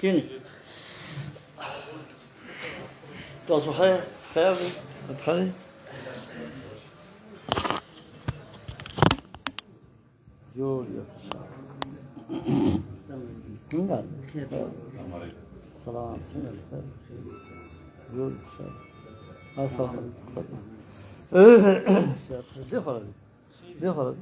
کینی تاسو خیر دی خیر جوړ یو څنګه سلام څنګه جوړ السلام دی خبره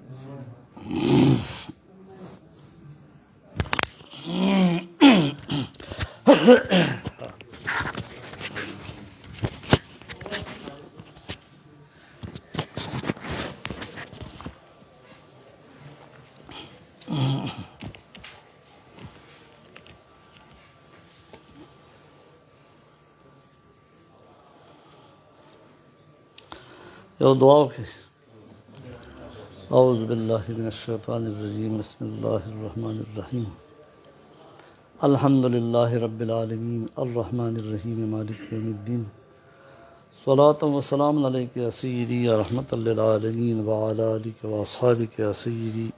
يا دعاء أعوذ بالله من الشيطان الرجيم بسم الله الرحمن الرحيم الحمد لله رب العالمين الرحمن الرحيم مالك يوم الدين صلاة وسلام عليك يا سيدي يا رحمة للعالمين وعلى آلك وأصحابك يا سيدي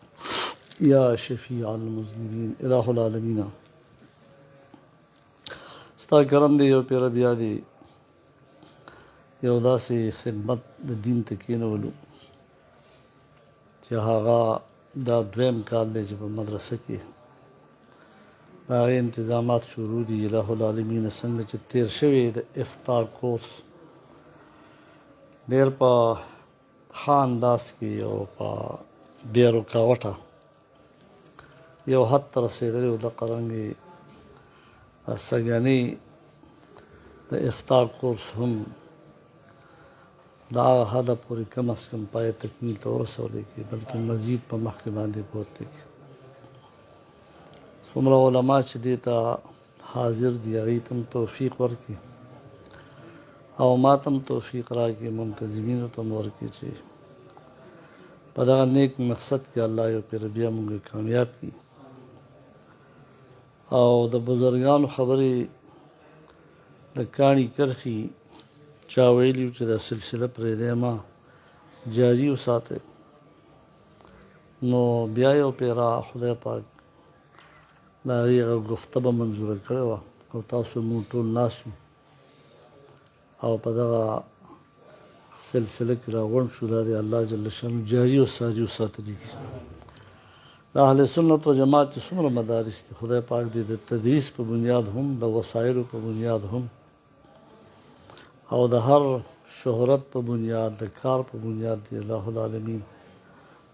يا شفيع المذنبين إله العالمين ستا کرم دی یو پیر بیا دی یو داسې خدمت د دین ته کېنولو چې هغه دا دویم کال دی چې په مدرسه کې د هغې انتظامات شروع دي الہ العالمین څنګه چې تیر شوی د افطار کورس ډېر په ښه انداز کې او په بې رکاوټه یو حد ته رسېدلی و دغه رنګې سږنی د افطار کورس هم دا هغه حده پورې کم از کم پای تکمیل ته ورسولی کې بلکې مزید په مخکې باندې بوتلی کې څومره علما چې دې ته حاضر دي هغوی ته هم توفیق ورکړي او ما ته هم توفیق راکړي منتظمینو ته هم ورکړي چې په دغه نیک مقصد کې الله یو پیر بیا موږ کامیاب کړي او د بزرګانو خبرې د کاڼي کرښې چا ویلي چې دا سلسله پرېږدی ما جاري وساتئ نو بیا یو پیره خدای پاک د هغې هغه گفته به منظوره کړې وه او تاسو مونږ ټول ناست یو او په دغه سلسله کې راغونډ شو دا د الله جل شانو جاري او ساري وساتلي دي د اهل سنت و جماعت چې څومره مدارس دي خدای پاک دې د تدریس په بنیاد هم د وسایلو په بنیاد هم او د هر شهرت په بنیاد د کار په بنیاد دی الله العالمین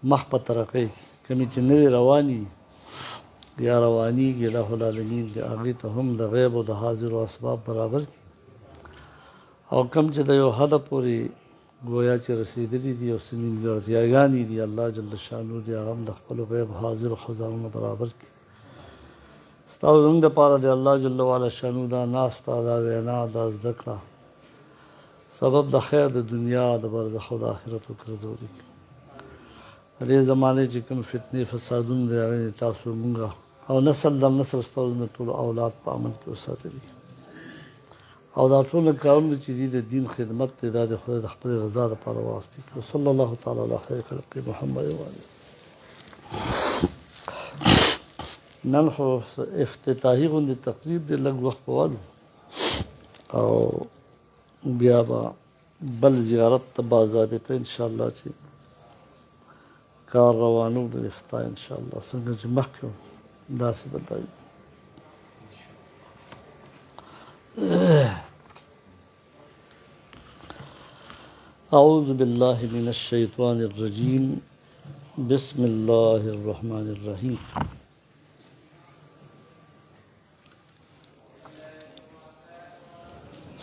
مخ په ترقۍ کمې چې نوې رواني یا روانیږي الله العالمین د هغې ته هم د غیب او د حاضرو اسباب برابر کړي او کم چې د یو حده پورې گویا چې رسېدلي دي او څه نیمګړتیاګانې دي الله جل شانو دې هغه هم د خپلو غیب حاضرو خزانو برابر کړي ستاسو زموږ دپاره د الله جل وعلا شانو دا ناسته دا وینا دا زده کړه سبب د خیر د دنیا د برزخ او د آخرت وګرځولي د دې زمانې چې کوم فتنې فسادونه دی هغې تاسو مونږ او نسل در نسل ستاسو د ټولو اولاد په عمل کې وساتلي او دا ټول کارونه چې دي د دین خدمت دی دا د خدای د خپلې رضا دپاره واسطې کړي صلی الله تعالی علی خیر خلق محمد وعلی نن خو افتتاحي غوندې تقریب دی لږ وخت به والو او بیا به بل زیارت ته باضابطه انشاءالله چې کار روانو د افتا انشاءالله څنګه چې مخکې داسې به دا أعوذ بالله من الشيطان الرجيم بسم الله الرحمن الرحيم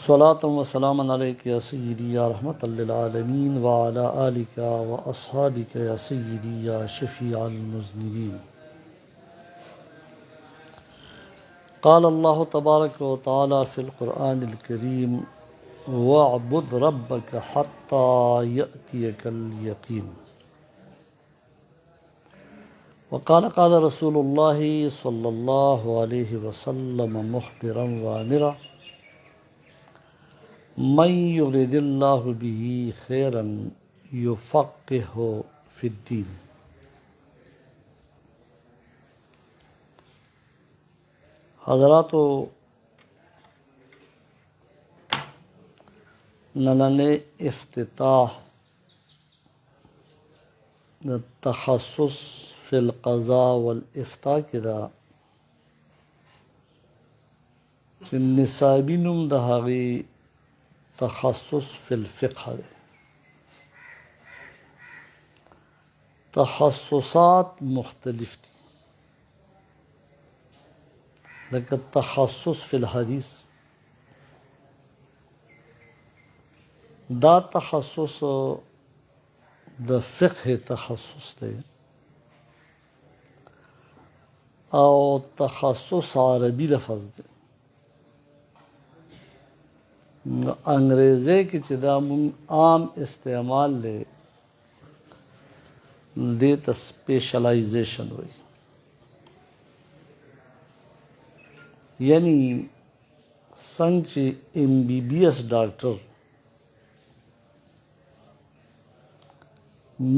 صلاة وسلام عليك يا سيدي يا رحمة للعالمين وعلى آلك وأصحابك يا سيدي يا شفيع المذنبين قال الله تبارك وتعالى في القرآن الكريم واعبد ربك حتى يأتيك اليقين وقال قال رسول الله صلى الله عليه وسلم مخبرا وامرا من يرد الله به خيرا يفقهه في الدين. حضراتو نننے افتتاح تخصص فی القضاء والافتاء کی دا چې نصابی نوم د هغې تخصص فی الفقه دی. تخصصات مختلف دي، لکه تخصص فی الحدیث، دا تخصص د فقه تخصص دی، او تخصص عربي لفظ دی. انګریزی کې چې دا مونږ عام استعمال دی دې ته سپیشلائزیشن وایي. یعنی څنګه چې MBBS ډاکټر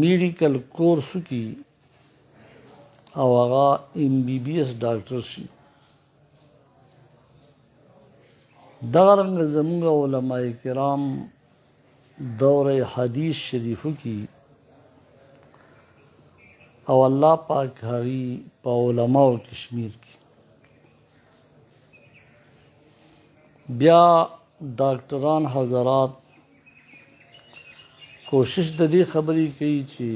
میډیکل کورس کی او هغه MBBS ډاکټر شي، دغه رنګ زموږ علماء کرام دوره حدیث شریفو کی او الله پاک هغوی په علماو کې شمیر کی. بیا ډاکټران حضرات کوشش د دې خبرې کوي چې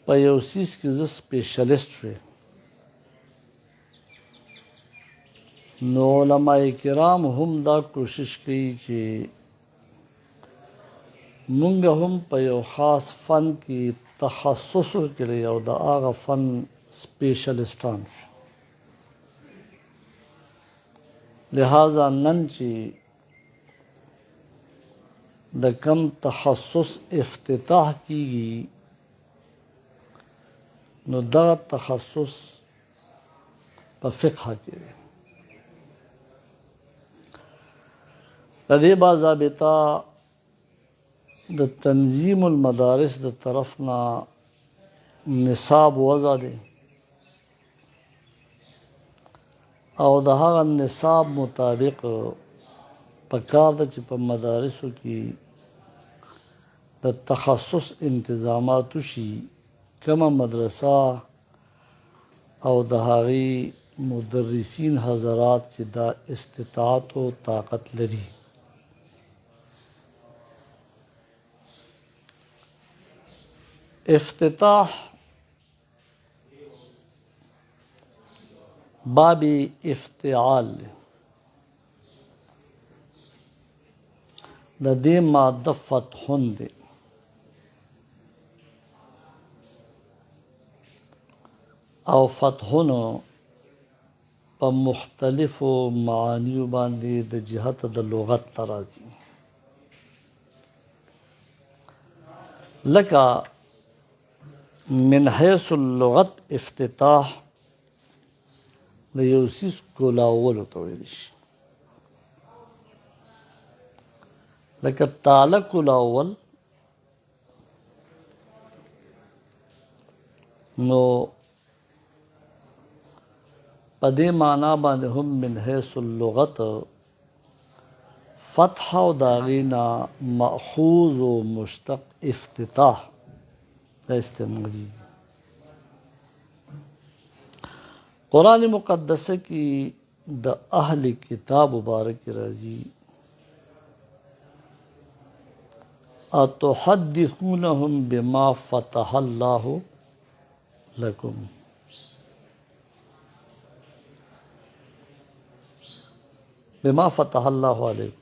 په یو څیز کې زه سپیشلیسټ شوی، نو علماء کرام هم دا کوشش کوي چې مونږ هم په یو خاص فن کې تخصص وکړي او د هغه فن سپیشلیسټان شو. لہذا نن چې د کم تخصص افتتاح کیږي نو دغه تخصص په فقه کې دی. د دې باضابطه د تنظیم المدارس د طرف نه نصاب وضع دی او د هغه نصاب مطابق پکار ده چې په مدارسو کې د تخصص انتظامات وشي. کومه مدرسه او د هغې مدرسین حضرات چې دا استطاعت او طاقت لري. افتتاح باب افتعال د دې ماده فتحون دی. او فتحونو په مختلفو معانیو باندې د جهت د لغت راځي. لکه من حیث اللغت افتتاح د یو څیز کولاولو ته ویل شي، لکه تعالی کولاول. نو په دې معنا باندې هم من حیث اللغت فتح او د هغې نه مأخوذ و مشتق افتتاح دا استعمالي. قرآن مقدسه کی د اهل کتاب مبارک راځي اتحدثونهم بما فتح الله لكم. بما فتح الله علیکم.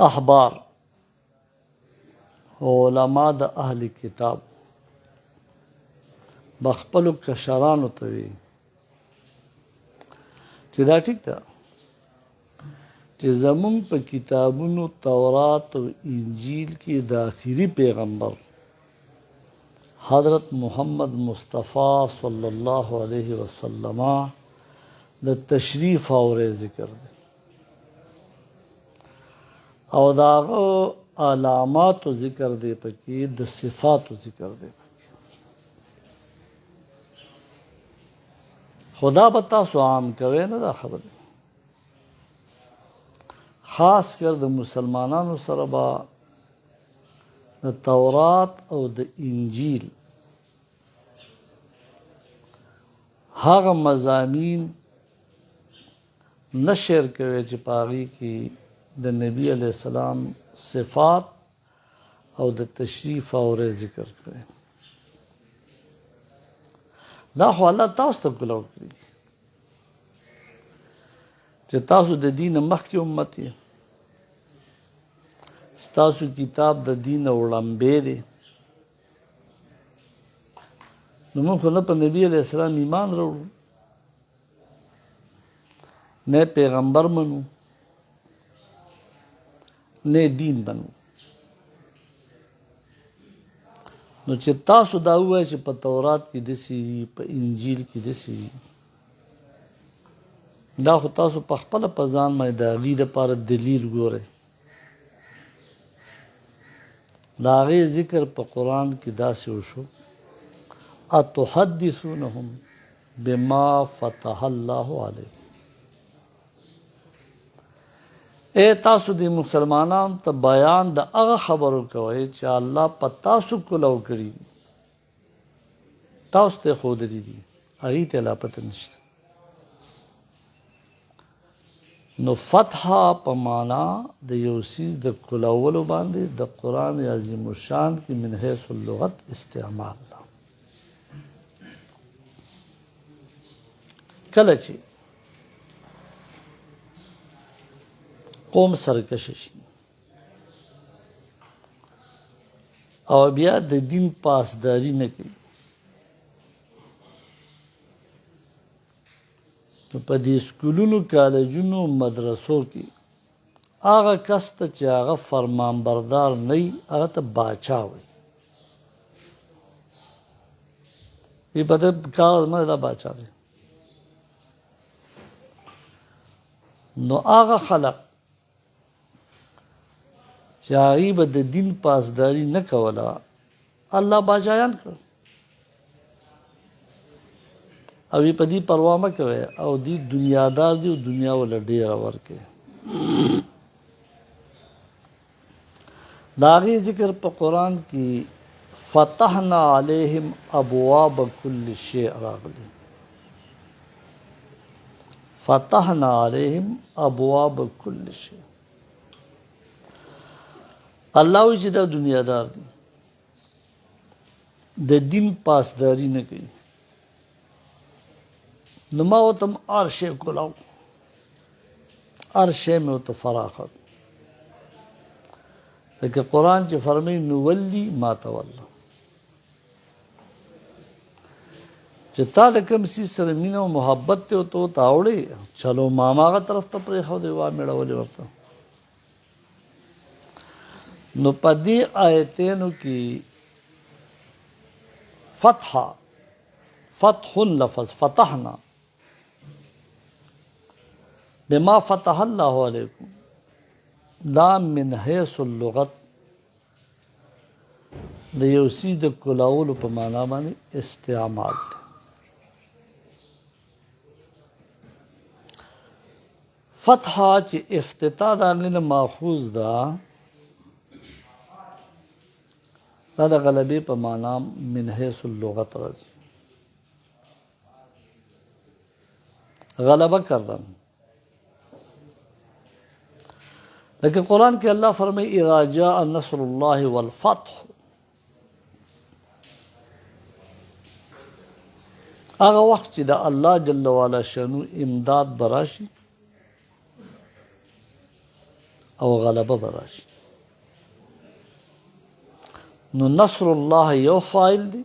احبار علماء د اهل کتاب بخپلو کشرانو ته وي چې دا ټیک ده چې زمونږ په کتابونو تورات او انجیل کې د آخري پیغمبر حضرت محمد مصطفی صلی الله علیه وسلم د تشریف او ذکر دی او داغه علامات او ذکر دی پکې د صفات او ذکر دی خدا به تاسو عام کوي نه دا خبره خاص کر د مسلمانانو سره به د تورات او د انجیل هغه مضامین نشر کوي چې پاغي کې د نبی علیہ السلام صفات او د تشریف او ذکر کوي دا خو الله تاسو ته کولو کړی چې تاسو د دین مخکې امت یې تاسو کتاب د دین وړاندې دی نو موږ خو نه په نبی علیہ السلام ایمان راوړو نه پیغمبر منو نه دین منو نو چې تاسو دا وایئ چې په تورات کې داسې په انجیل کې داسې دا خو تاسو په خپله په ځان باندې د هغې دپاره دلیل ګورئ د هغې ذکر په قرآن کې داسې وشو اتحدثونهم بما فتح الله علیکم اے تاسو د مسلمانانو ته بیان د هغه خبرو کوئ چې الله په تاسو کولو کړي تاسو ته ښودلي دي هغې ته لا پته نشته نو فتح په معنا د یو څیز د کولولو باندې د قرآن عظیم الشان کې من حیث اللغت استعمال ده کله چې قوم سرکشه شي او بیا د دین پاسداري نه کوي په دې سکولونو کالجونو مدرسو کې هغه کس ته چې هغه فرمانبردار نه وي هغه ته باچا وایي وی په دې کار باندې دا باچا دی نو هغه خلق چې هغوی به د دین پاسداري نه کوله الله باچایان کړ او په دې پروا مه کوئ او دې دنیادار دي او دنیا وله ډېره ورکوي د هغې ذکر په قرآن کې فتحنا علیهم ابواب کل شیء راغلی فتحنا علیهم ابواب کل شیء الله وی چې دا دنیادار دي د دین پاسداري نه کوي نو ما ورته هر شی کولاو هر شی مې ورته فراخه لکه قرآن چې فرمایي نولی ما توله چې تا د کوم څیز سره مینه او محبت دی ورته اوړې چلو ماما هغه طرف ته پرېښودې وا میړولې ورته نو په دې آیتینو کې فتح لفظ فتحنا بما فتح الله علیکم دا من حیث اللغت د یو څیز د کولاولو په معنا باندې استعمال دی فتح چې افتتاح د هغې نه ماخوذ ده دا د غلبې په معنا من حیث اللغت راځي غلبه کردن لیکن قرآن کې الله فرمایي اذا جاء نصر الله والفتح هغه وخت چې د الله جل وعلا شانو امداد براشي او غلبه براشي نو نصر الله یو فاعل دی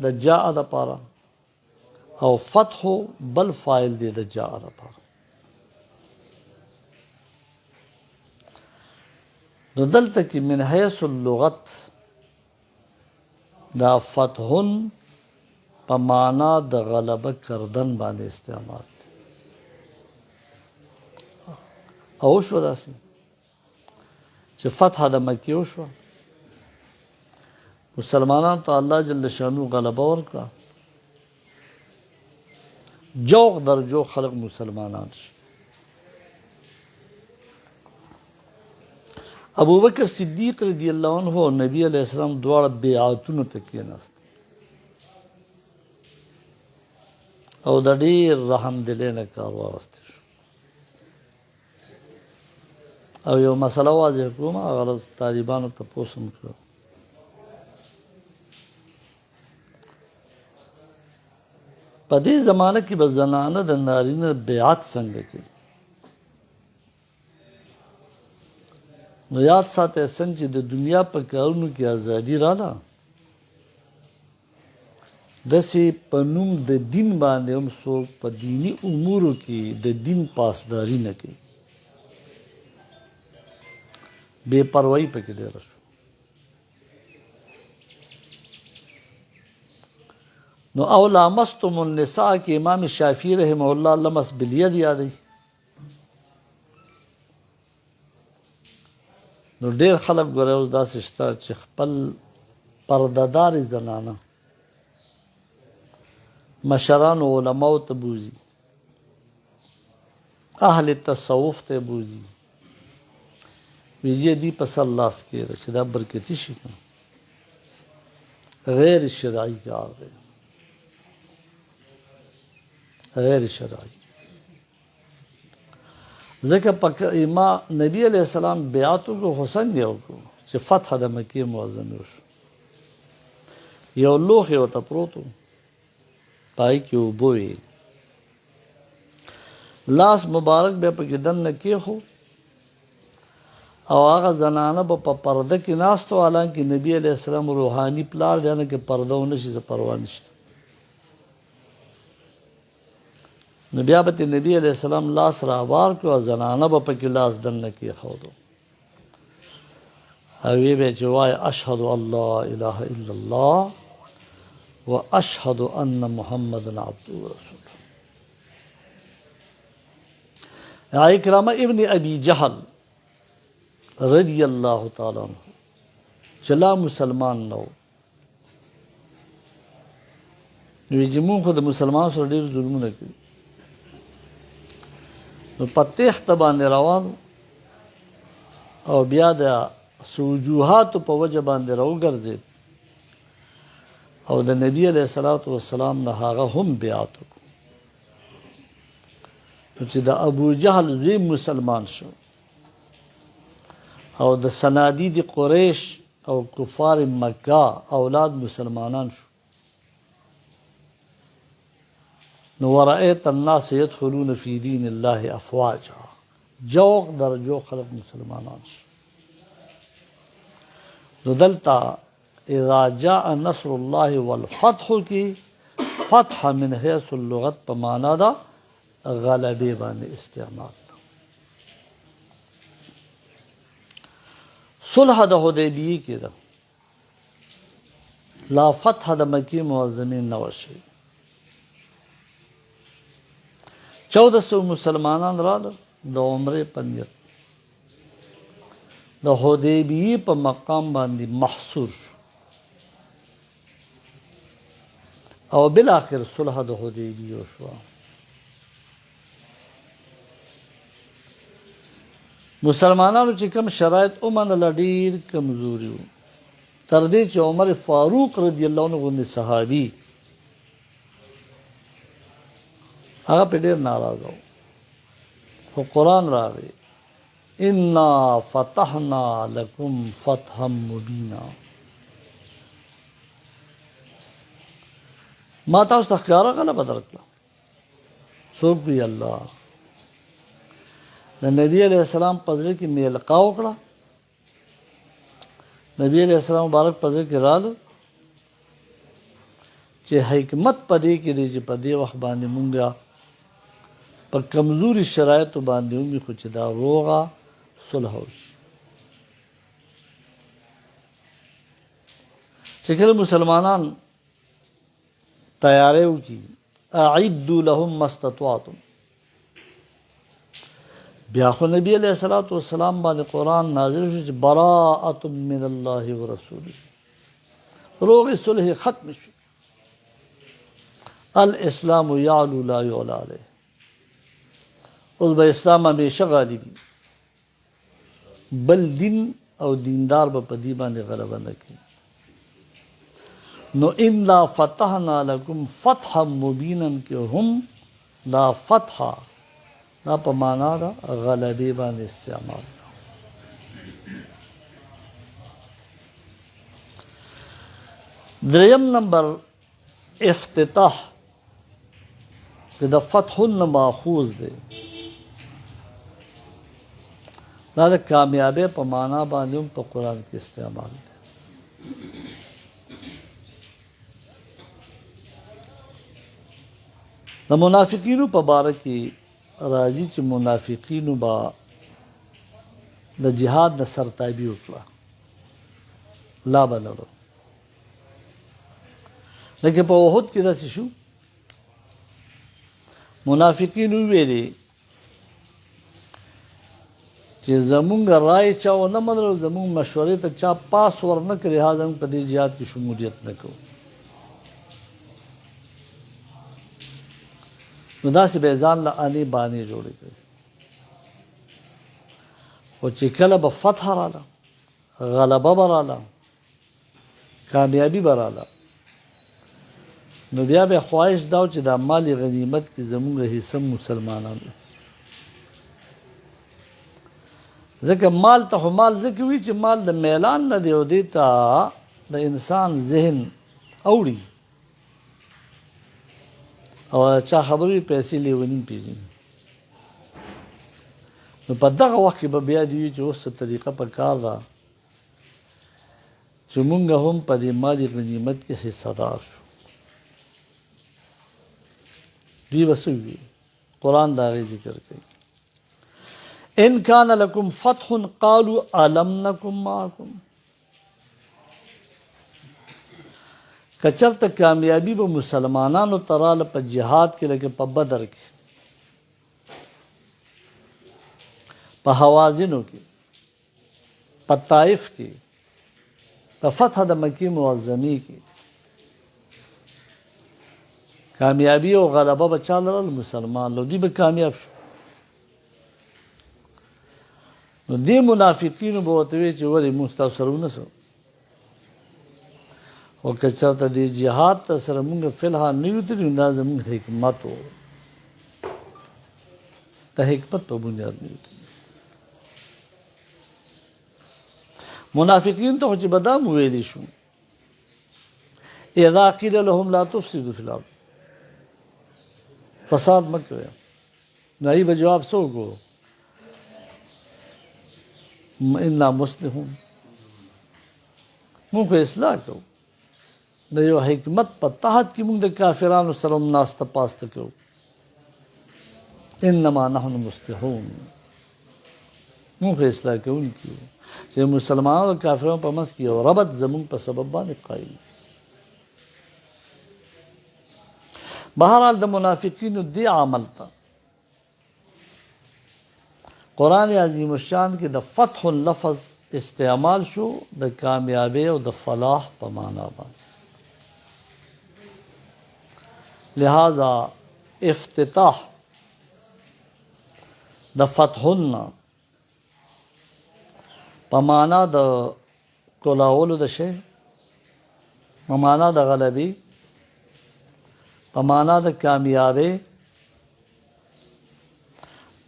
د جاء د پاره او فتح بل فاعل دی د جاء د پاره نو دلته کې من حیث اللغت دا فتح په معنا د غلبه کردن باندې استعمال دی او شو داسې چې فتح د مکې وشوه، مسلمانانو ته الله جل شانو غلبه ورکړه، جوق در جوق خلق مسلمانان شي. ابو بکر صدیق رضی الله عنه او نبی علیہ السلام دواړه بیعتونو ته کېناست او د ډېر رحم دلۍ نه کار واخیستی شو. او یو مسله واضح کوم، هغه ورځ طالبانو تپوس هم کړی په دې زمانه کې به زنانه د نارینه بیعت څنګه کوي؟ نو یاد ساته څنګه چې د دنیا په کارونو کې ازادي رااله، داسې په نوم د دین باندې هم څوک په دیني امورو کې د دین پاسداري نه کوي، بې پروایي پکې ډېره شوه. نو او لامستم النساء کې امام شافعي رحمه الله لمس بالید یادوي. نو ډېر خلک ګوره اوس داسې شته چې خپل پردهدارې زنانه مشرانو علماو ته بوځي، اهل تصوف ته بوځي، ویجې دی په سر لاس کېږده چې دا برکتي شي، غیر شرعي کار دی، غیر شرعي. ځکه ما نبی علیہ السلام بیعت وکړو، خو څنګه یې وکړو چې فتح د مکې معظمې وشو. یو لوښی ورته پروت و، پای کې اوبه وې، لاس مبارک بیا پکې دننه کېښود او هغه زنانه به په پرده کې ناست و، حالانکې نبي علیه السلام روحاني پلار دی، نه کې پرده ونه شي زه پروا نشته. نو بیا به نبی علیه السلام لاس راوار کړو او زنانه به پکې لاس دننه کېښودو او ویې به چې وایه اشهد ان لا اله الا الله و اشهد ان محمدا عبده ورسوله. اکرمه ابن ابي جهل رضی الله تعالی عنہ چې لا مسلمان نه و، نو چې مونږ خو د مسلمان سره ډېر ظلمونه کوي، نو په تېښته باندې روان او بیا د وجوهاتو په وجه باندې راوګرځېد او د نبي علیه الصلاة والسلام نه هغه هم بیعت وکړو. نو چې د ابو جهل زوی مسلمان شو او د صنادید قریش او کفار مکه اولاد مسلمانان شو، نو ورأیت الناس يدخلون فی دین الله افواجا، جوق در جوق خلق مسلمانان شو. نو دلتا اذا جاء نصر الله والفتح کی فتح من حیث اللغت په معنا دا غلبه باندې استعمال. صلح د حدیبیه کې ده، لا فتح د مکې معظمې نه وشوي. 1400 مسلمانان راغلل د عمرې په نیت، د حدیبیې په مقام باندې محصور شو او بالاخر صلح د حدیبیې وشوه. مسلمانانو چې کوم شرایط ومنله ډېر کمزوري وو، تر دې چې عمر فاروق رضی الله عنه غوندې صحابي هغه په ډېر ناراضه و، خو قرآن راغی انا فتحنا لکم فتحا مبینا. ما تاسو ته ښکاره غلبه درکړه. څوک وي؟ الله. د نبی علیه السلام په زړه کې مې القا وکړه، نبی علیه السلام مبارک په زړه کې راغله چې حکمت په دې کې دی چې په دې وخت باندې مونږه په کمزوري شرایطو باندې ومي، خو چې دا روغه صلح وشي. چې کله مسلمانان تیاری وکړي، اعدوا لهم ما استطعتم، بیا خو نبی علیہ الصلوۃ والسلام باندې قرآن نازل شو چې براءۃ من الله ورسوله روغ صلح ختم شو الاسلام یعلو لا یعلی علیه اوس به اسلام همیشه غالب وي بل دین او دیندار به په دې باندې غلبه نه کوي نو انا فتحنا لکم فتحا مبینا کې هم لا فتحا دا په معنا دا غلبې باندې استعمال دریم نمبر افتتاح چې د فتح نه ماخوذ دی دا د کامیابی په معنا باندې هم په قرآن کې استعمال دی د منافقینو په باره کې راځي چې منافقینو با د جهاد د سرتابي وکړه لا به لرو لکه په احد کې داسې شو منافقینو ویلي چې زمونږ رای چا ونه منلو زمونږ مشورې ته چا پاس ورنه کړي لهذا موږ په دې جهاد کې شمولیت نه کوو نو داسې به ځان له انې بانې جوړې کړي خو چې کله به فتح راله غلبه به راله کامیابي به راله نو بیا به خواهش دا و چې د مال غنیمت کې زمونږ حصه مسلمانانو ځکه مال ته خو مال ځکه وي چې مال د میلان نه دی او دې ته د انسان ذهن اوړي او چا خبرې پیسې لیونی پیژني نو په دغه وخت کې به بیا دی چې اوس طریقه په کار ده چې مونږ هم په دې مال غنیمت کې حصه دار شو دوی وسوي قرآن دا غي ذکر کوي ان کان لکم فتح قالوا الم نکم معکم کچرته کامیابی به مسلمانانو تراله په جهاد کې لکه په بدر کې په حوازنو کې په طائف کې په فتح د مکی معظمه کې کامیابی او غلبه به چا لرل مسلمان لو دی به کامیاب شو نو دی منافقینو به ورته وی چې ولې موږ تاسو سره ونسو او که چېرته دې جهاد ته سره موږ فلحال نه یو تللي دا زموږ حکمت و د حکمت په بنیاد نه یو تللي منافقین ته خو چې به دا م ویلی شو اذا قیل لهم لا تفسدوا فی الارض فساد مه کوئ نو هغوی به جواب څه وکړو انا مصلحون مونږ خو اصلاح کوو د یو حکمت په تحت کې مونږ د کافرانو سره هم ناسته پاسته کوو انما نحن مصلحون مونږ خو اصلاح کوونکي یو چې مسلمانانو د کافرانو په منځ کې یو ربط زمونږ په سبب باندې قایل بہرحال د منافقینو دی عمل ته قرآن عظیم الشان کې د فتح اللفظ استعمال شو د کامیابی او د فلاح په معنا باندې لہذا افتتاح د فتحنا په معنا د کولاولو د شی په معنا د غلبي په معنا د کامیابی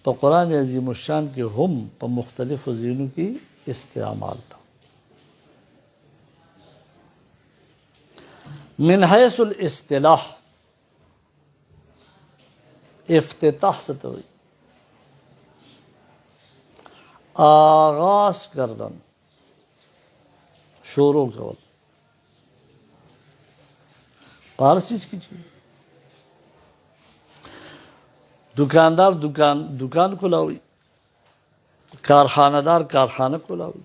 په قرآن عظیم الشان کې هم په مختلفو ځایونو کې استعمال تا من حیث الاصطلاح افتتاح څه ته وایي آغاز کردن شروع کول پارسی کی چیز دکاندار دکان کھولاوی کارخانه دار کارخانه کھولاوی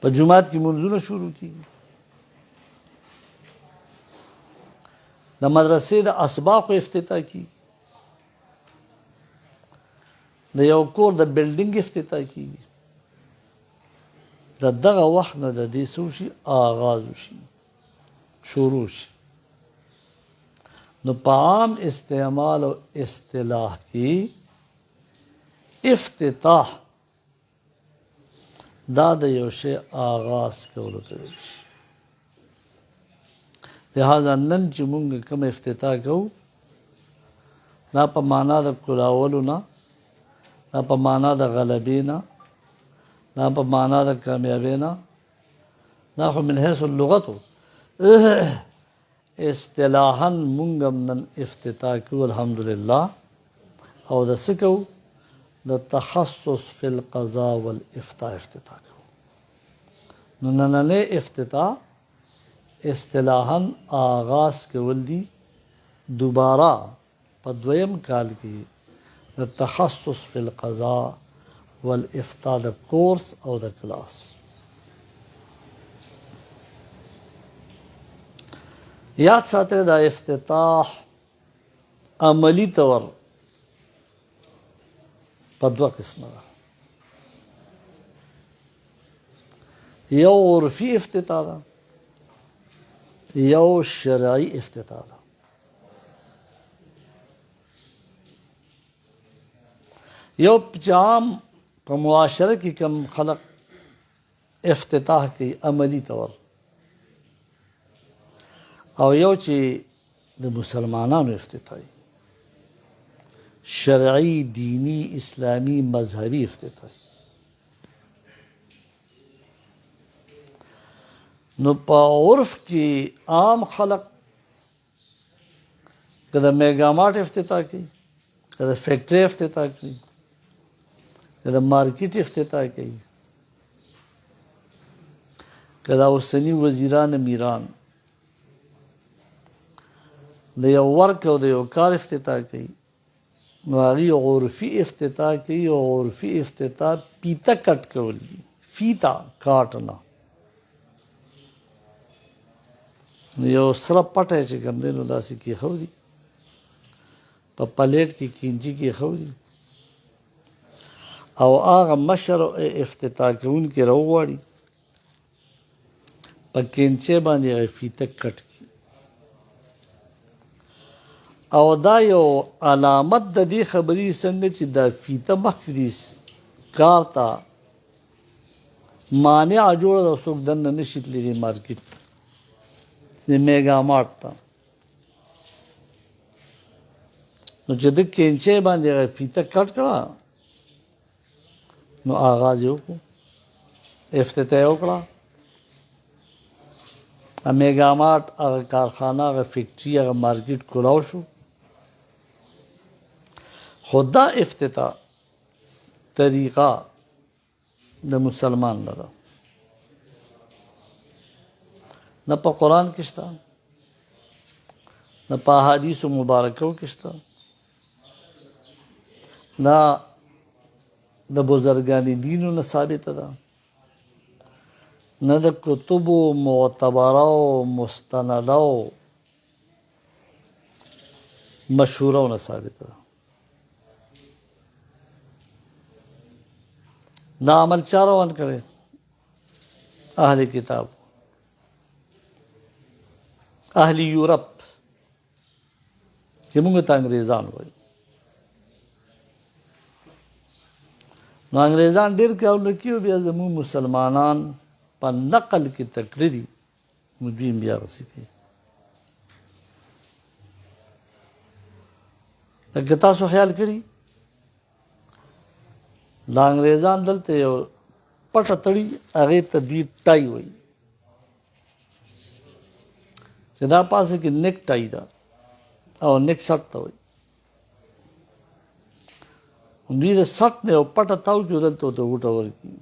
په جمعات کی منځونه شروع کی د مدرسې د اسباق افتتاح کی د یو کور د بلډینګ افتتاح کیږي د دغه وخت نه د دې څه وشي آغاز وشي شروع شي نو په عام استعمال او اصطلاح کې افتتاح دا د یو شی آغاز کولو ته وایي لہذا نن چې مونږ کوم افتتاح کوو دا په معنا د کلاولو نه دا په معنا د غلبې نه دا په معنا د کامیابۍ نه دا خو من حیث اللغت اصطلاحا مونږ هم نن افتتاح کوو الحمدلله او د څه کوو د تخصص فی القضاء والافتاء افتتاح کوو نو نننی افتتاح اصطلاحا آغاز کول دي دوباره په دویم کال کې د تخصص فی القضاء والافتاء د کورس او د کلاس یاد ساتئ دا افتتاح عملی طور په دوه قسمه ده یو عرفي افتتاح ده یو شرعي افتتاح ده یو عام په معاشره کې کم خلق افتتاح کوي عملی طور او یو چې د مسلمانانو افتتاح شرعي دینی اسلامی مذهبي افتتاح نو په عرف کې عام خلق کله میگا مارټ افتتاح کوي کله فیکټری افتتاح کوي کله مارکیټ افتتاح کوي کله اوسنی وزیران امیران د یو ورک او د یو کار افتتاح کوي نو هغې عرفي افتتاح کوي او عرفي افتتاح پیته کټ کول دي فیتا کاټ نه نو یو سره پټی چې کوم دی نو داسې کېښودي په پلیټ کې کینچي کېښودي او هغه مشر افتتاح کوونکی راوغواړي په کینچې باندې هغه فیته کټ کړي او دا یو علامت د دې خبرې څنګه چې دا فیته مخکې کار ته مانع جوړه ده څوک دننه نشي تللی مارکیټ د میگا مارټ ته نو چې د کینچې باندې هغه فیته کټ کړه نو آغاز یې وکړو افتتاح یې وکړه میگا مارټ هغه کارخانه هغه فیکټري هغه مارکیټ کولاو شو خو دا افتتاح طریقه د مسلمان نه ده نه په قرآن کې شته نه په احادیثو مبارکو کې شته نه د بزرگان دینو نه ثابته ده نه د کتبو معتبره او مستنده او مشهوره نه ثابته ده دا عمل چا روان کړی اهل کتاب اهل یورپ چې موږ ته انګریزان وایو نو انګریزان ډېر کارونه کوي بیا زموږ مسلمانان په نقل کې تقریري دوی بیا غسې کوي لکه تاسو خیال کړي دا انګریزان دلته یو پټه تړي هغې ته دوی ټای وایي چې دا پاسه کې نیک ټای ده او نیک سټ ته وایي دوی د سټ نه یو پټه تاو کړي دلته ورته غوټه ورکړي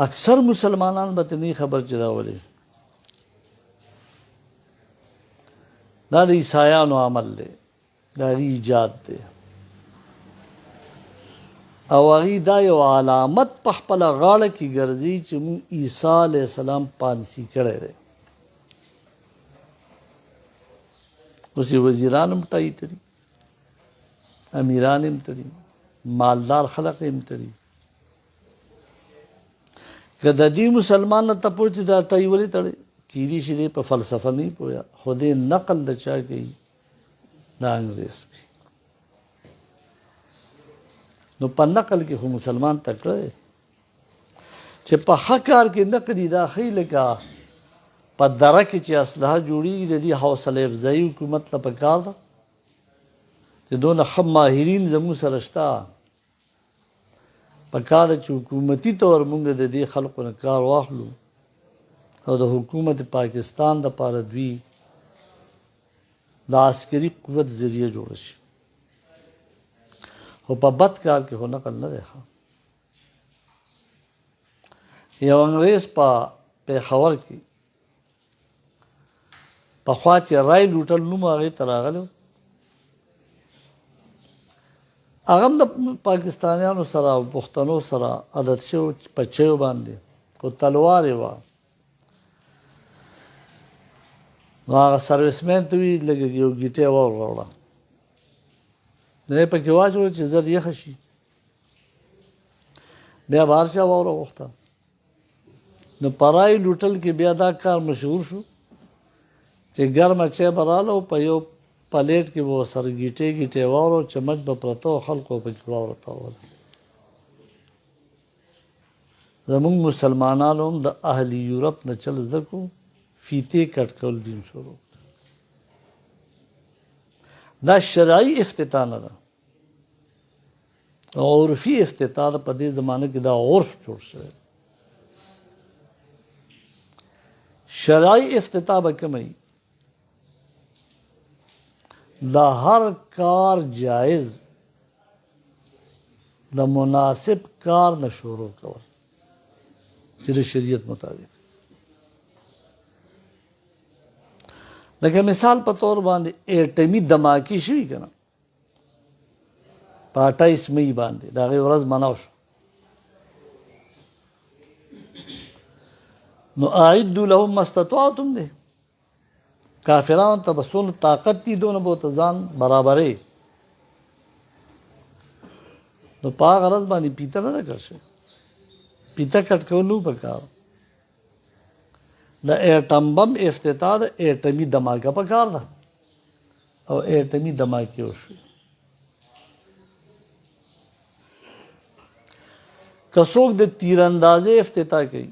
اکثر مسلمانان به ته نه خبر چې دا ولې دا د عیسایانو عمل دی دا ایجاد دی او هغې دا یو علامت په خپله غاړه کې ګرځي چې موږ عیسی علیه السلام پانسي کړی دی اوس یې وزیران هم ټایي تړي امیران هم تړي، مالدار خلق هم تړي. که د دې مسلمان نه تپوس چې دا ټای ولې تړي، کیدای شي دی په فلسفه نه پوهه، خو دې نقل د چا کوي؟ د انګریز کوي. نو په نقل کې خو مسلمان تکړه دی چې په حق کار کې نقدي دا ښي لکه په دره کې چې اسلحه جوړېږي د دې حوصله افزایي حکومت ته پکار ده چې دونه ښه ماهرین زموږ سره شته، پکار ده چې حکومتي طور موږ د دې خلکو نه کار واخلو او د حکومت پاکستان دپاره دوی د عسکري قوت ذریعه جوړه شي. خو په بد کار کې خو نقل نه دی ښه. یو انګریز په پېښور کې پخوا چې رای لوټل نوم هغې ته راغلی، هغه هم د پاکستانیانو سره او پښتنو سره عادت شوی په چیو باندې، خو تلوار یې وه. نو هغه سروسمین ته وي لږ یو ګیټۍ واور راوړه، نو یې پکې واچول چې زر یخه شي. بیا به هر چا واوره غوښته. نو په رای لوټل کې بیا دا کار مشهور شو چې ګرمه چای به راله او په یو پلیټ کې به ورسره ګیټۍ ګیټۍ واوره او چمچ به پرته او خلکو پکې واوره تاوله. زمونږ مسلمانانو هم د اهل یورپ نه چل زده کړو، فیتې کټ کول بیا هم شروع. دا شرعي افتتاح نه ده، عرفي افتتاح ده. په دې زمانه کې دا عرف جوړ شوی. شرعي افتتاح به کوم وي؟ دا هر کار جایز د مناسب کار نه شروع کول چې د شریعت مطابق. لکه مثال په طور باندې ایټمي دماکي شوي که نه، په 28 مئی باندې د هغې ورځ مناو شو. نو اعدوا لهم ما استطعتم دی، کافرانو ته به څونه طاقت دي دونه به ورته ځان برابرې. نو په هغه ورځ باندې پیته نه ده کړ شوې، پیته کټ کول نه په کار. د ایټم بم افتتاح د ایټمي دماکه په کار ده او ایټمي دماکې وشوې. که څوک د تیراندازۍ افتتاح کوي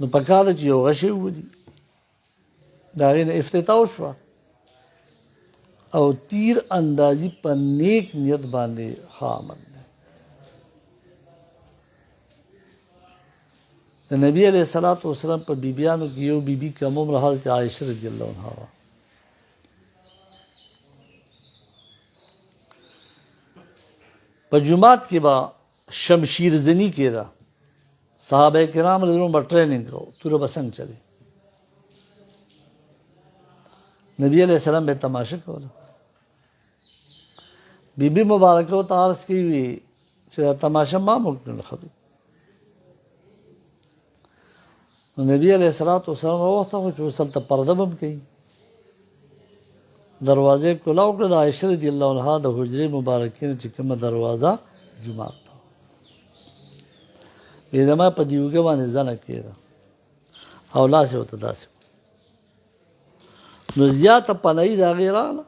نو په کار ده چې یو غشی وولي، د هغې نه افتتاح وشوه او تیر اندازي په نیک نیت باندې ښه عمل دی. د نبي علیه الصلاة والسلام په بیبیانو کې یو بیبي کم عمره حضرت عایشه رضی الله عنها وه. په جومات کې به شمشیر زنی کېده، صحابه کرام رضی الله عنهم به ټریننګ کوو، توره به څنګه چلې. نبی علیہ السلام به تماشه کوله. بی بی مبارکه ورته عرض کوي وي چې دا تماشه ما موږ نه خبرې. نو نبی علیہ السلام راوغوښته چې اوس هلته پرده به هم کوي. دروازې کولاو کړه، د عایشه رضي الله عنها د حجرې مبارکې نه چې کومه دروازه جومات ته وي، زما په دې اوږه باندې زنه کېده او لاس یې ورته داسې نو زیاته پناهي د هغې راغله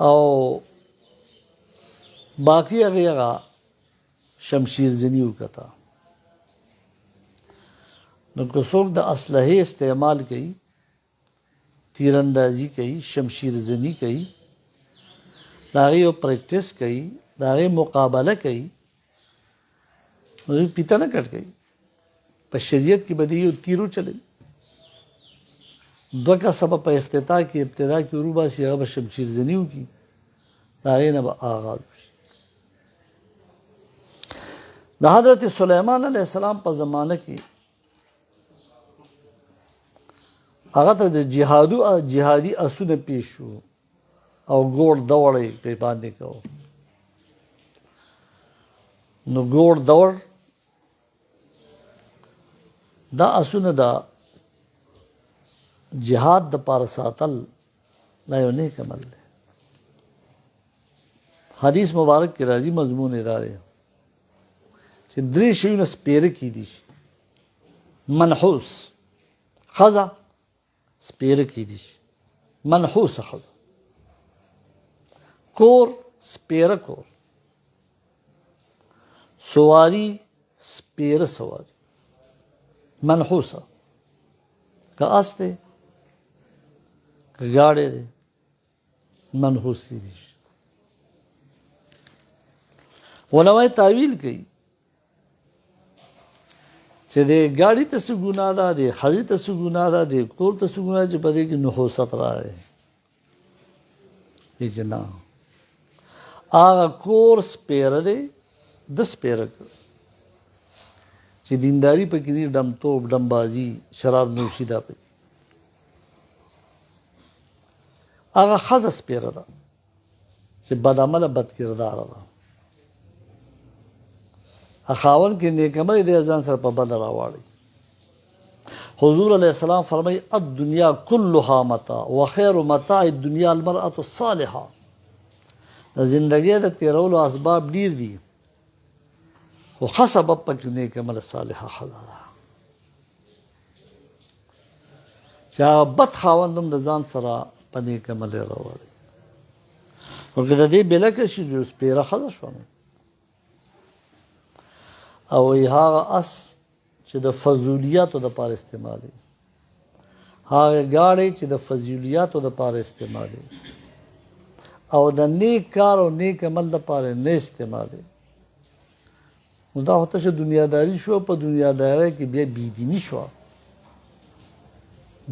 او باقي هغې هغه شمشیر زني وکته. نو که څوک د اسلحې استعمال کوي، تیراندازي کوي، شمشیر زني کوي، د هغې یو پریکټس کوي، د هغې مقابله کوي، نو دوی پیته نه کټ کوي. په شریعت کې به دې یو تیر وچلوي، دوه کسه به په افتتاح کې ابتدا کې وروباسي، هغه به شمشیر زني وکړي، د هغې نه به آغاز وشي. د حضرت سلیمان علیه السلام په زمانه کې هغه ته د جهادي اسونه پیش شو او ګوړ دوړ یې پرې باندې کوو. نو ګوړ دوړ دا اسونه د جهاد دپاره ساتل دا یو نیک عمل دی. حدیث مبارک کې راځي مضمون یې دا دی چې 3 شیونه سپېره کیدی شي. منحوس ښځه سپېره کیدی شي، منحوسه ښځه. کور سپېره کور، سواری سپېره سواری، منحوسه. که اس دی که ګاډی دی منحوس کیدی شي. علماء تعویل کوي چې د ګاډي ته څه ګناه ده، د ښځې ته څه ګناه ده، د کور ته څه ګناه چې په دې کې نحوست راغی. چې نه، هغه کور سپېره دی، د سپېره کړ چې دینداري پکې دي، ډمتوب ډمبازي شراب نوشي دا پکې. هغه ښځه سپېره ده چې بد عمله بد کرداره ده. خاوند کې نیک عمل دی ځان سره په بد راواړي. حضور علیه السلام فرمایي الدنیا كلها متاع وخير متاع الدنيا المرأة الصالحة. د زندګۍ د تیرولو اسباب ډیر دي خو ښه سبب پکې نیک عمل صالحه ښځه ده چې هغه بد خاوند هم د ځان سره په نیک عمل راوړي. خو که د دې بېلکه شي جو سپېره ښځه شوه او هغه اس چې د فضولیاتو دپاره استعمالوي، هغه ګاډی چې د فضولیاتو دپاره استعمالوي او د نیک کار او نیک عمل دپاره نه استعمالوي، نو دا خو تشه دنیاداري شوه. په دنیادارۍ کې بیا بېدیني شوه.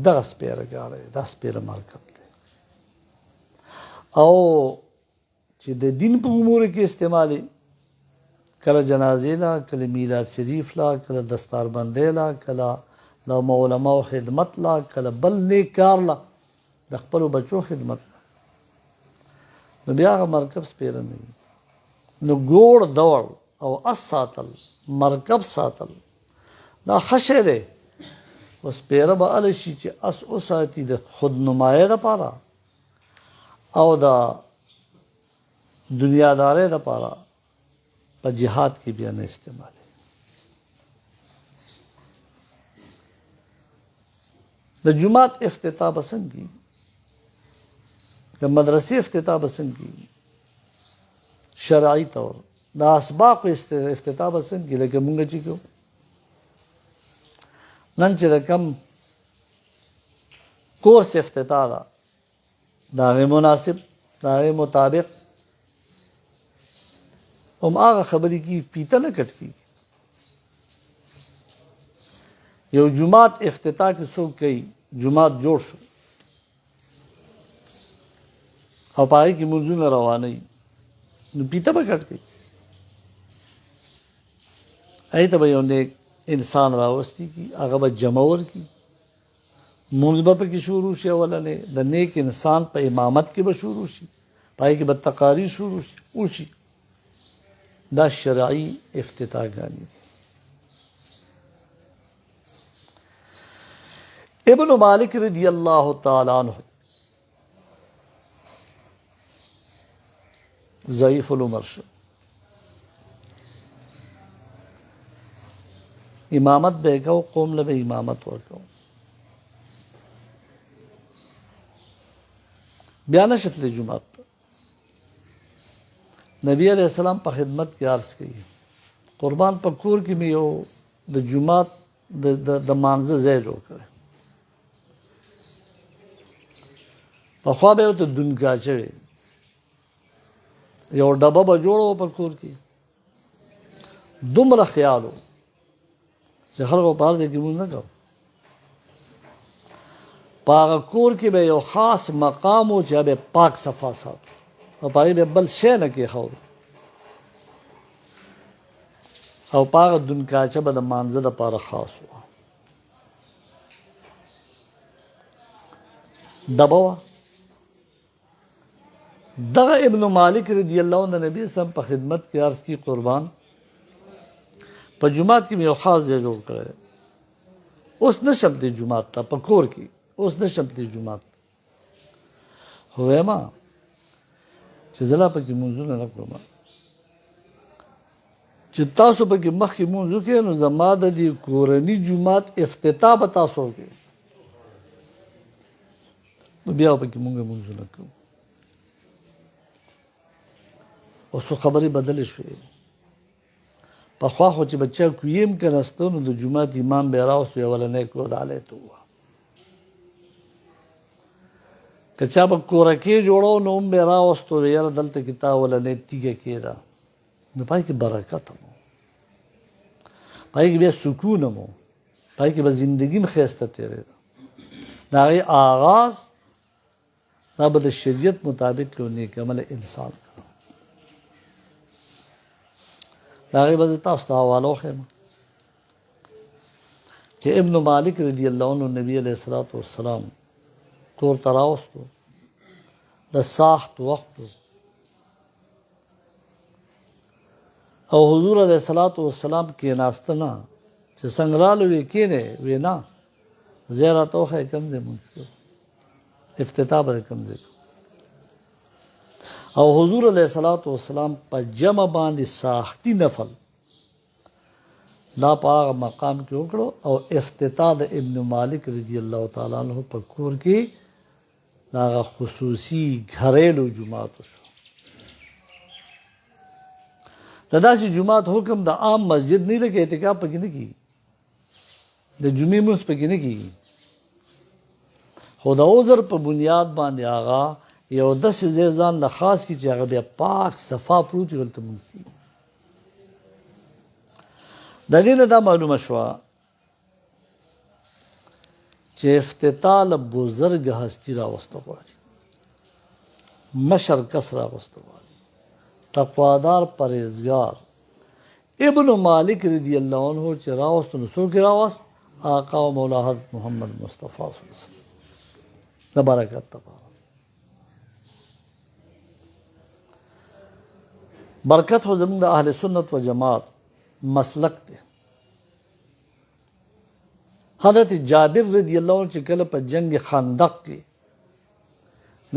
دغه سپېره ګاډی دا سپېره مرکب دی. او چې د دین په امورو کې استعمالوي، کله جنازې لا، کله میلاد شریف لا، کله دستاربندۍ لا، کله د علماو خدمت لا، کله بل نیک کار لا، د خپلو بچو خدمت لا، نو بیا هغه مرکب سپېره نه وي. نو ګوړ دوړ او اس ساتل، مرکب ساتل دا ښه شی دی. خو سپېره به هله شي چې اس وساتي د خودنمایۍ دپاره او د دنیادارۍ دپاره، په جهاد کې بیا نه استعمالوي. د جومات افتتاح به څنګه کېږي، د مدرسې افتتاح به څنګه کېږي شرعي طور، د اسباقو افتتاح به څنګه کېږي لکه مونږ چې کوو نن چې د کم کورس افتتاح ده د هغې مناسب، د هغې مطابق هم هغه خبرې کېږي، پیته نه کټ کېږي. یو جومات افتتاح کې څوک کوي، جومات جوړ شو او په هغې کې لمونځونه روانوي، نو پیته به کټ کوي. هغې ته به یو نیک انسان راوستی کي، هغه به جمع ورکړي، مونځ به پکې شروع شي. اولنې د نیک انسان په امامت کې به شروع شي، په هغې کې به تقاریر شروع وشي. دا شرعي افتتاحګانې دي. ابن مالک رضی اللہ تعالی عنہ ضعیف العمر شو، امامت به کو، قوم له امامت ورکو، بیا نشتل جمعات. نبی علیہ السلام په خدمت کې عرض کړي قربان په کور کې مې یو د جمعات د مانځه ځای جوړ کړی. پخوا به یې ورته دونګاچه وي، یو ډبه به جوړه وه په کور کې. دومره خیال و چې خلکو په هر ځای کې مونځ نه کوو. په هغه کور کې به یو خاص مقام و چې هغه پاک صفا ساتو او په هغې به بل شی نه کېښود او په هغه دونکاچه به د مانځه دپاره خاص وه. ډبه وه. دغه ابن مالک رضی الله عنه د نبي صاحب په خدمت کې عرض کی قربان په جومات کې مې یو خاص ځای جوړ کړی دی، اوس نشم تللی جومات ته، په کور کې اوس نشم تللی جومات ته. وایم چې زه لا پکې مونځونه نه کوم چې تاسو پکې مخکې مونځ وکړئ نو زما د دې کورني جومات افتتاح به تاسو وکړئ نو بیا پکې مونږ مونځونه کوو اوس خبرې بدلې شوې پخوا خو چې بچه کویم کنهسته نو د جومات امام به راوستو اولنی کور د علی ته ووهه که چا به کورکې جوړو نو هم به راوستو یاره دلته کې تا اولنی تیږه کېده نو پای کې برکت هم پای کې بیا سکون هم پای کې به زندګي هم ښایسته تېرېده د هغې آغاز دا به د شریعت مطابق یو نیک عمله انسان د هغې به زه تاسو ته حواله وښیم چې ابن مالک رضی الله عنه نبي علیه الصلاة والسلام کور ته راوستو د ساخت وخت او حضور علیه الصلاة والسلام کېناسته نه چې څنګه راغلو وی کېنې وی نه ځای راته وښیه کوم ځای مونځ کوو افتتاح به کوم ځای او حضور علیه الصلاة والسلام په جمع باندې ساختي نفل دا په هغه مقام کې وکړو او افتتاح د ابن مالک رضی الله تعالی عنہ په کور کې دا هغه خصوصي ګھریلو جومات شو د داسې جومات حکم د عام مسجد نه لکه اعتکاف پکې نه کېږي د جمعې مونځ پکې نه کېږي خو د عذر په بنیاد باندې هغه یو داسې ځای ځان له خاص کړي چې هغه بیا پاک صفا پروت وي هلته مونځ کېږي د دې نه دا معلومه شوه چې افتتاح له بزرګ هستي راوسته غواړي مشر کس راوسته غواړي تقوادار پرهیزګار ابن مالک رضی الله عنه چې راوست نو څوک راوست آقا و مولا حضرت محمد مصطفی صلی الله علیه وسلم د برکت لپاره برکت خو زموږ د اهل سنت و جماعت مسلک دی حضرت جابر رضی الله عنه چې کله په جنگ خندق کې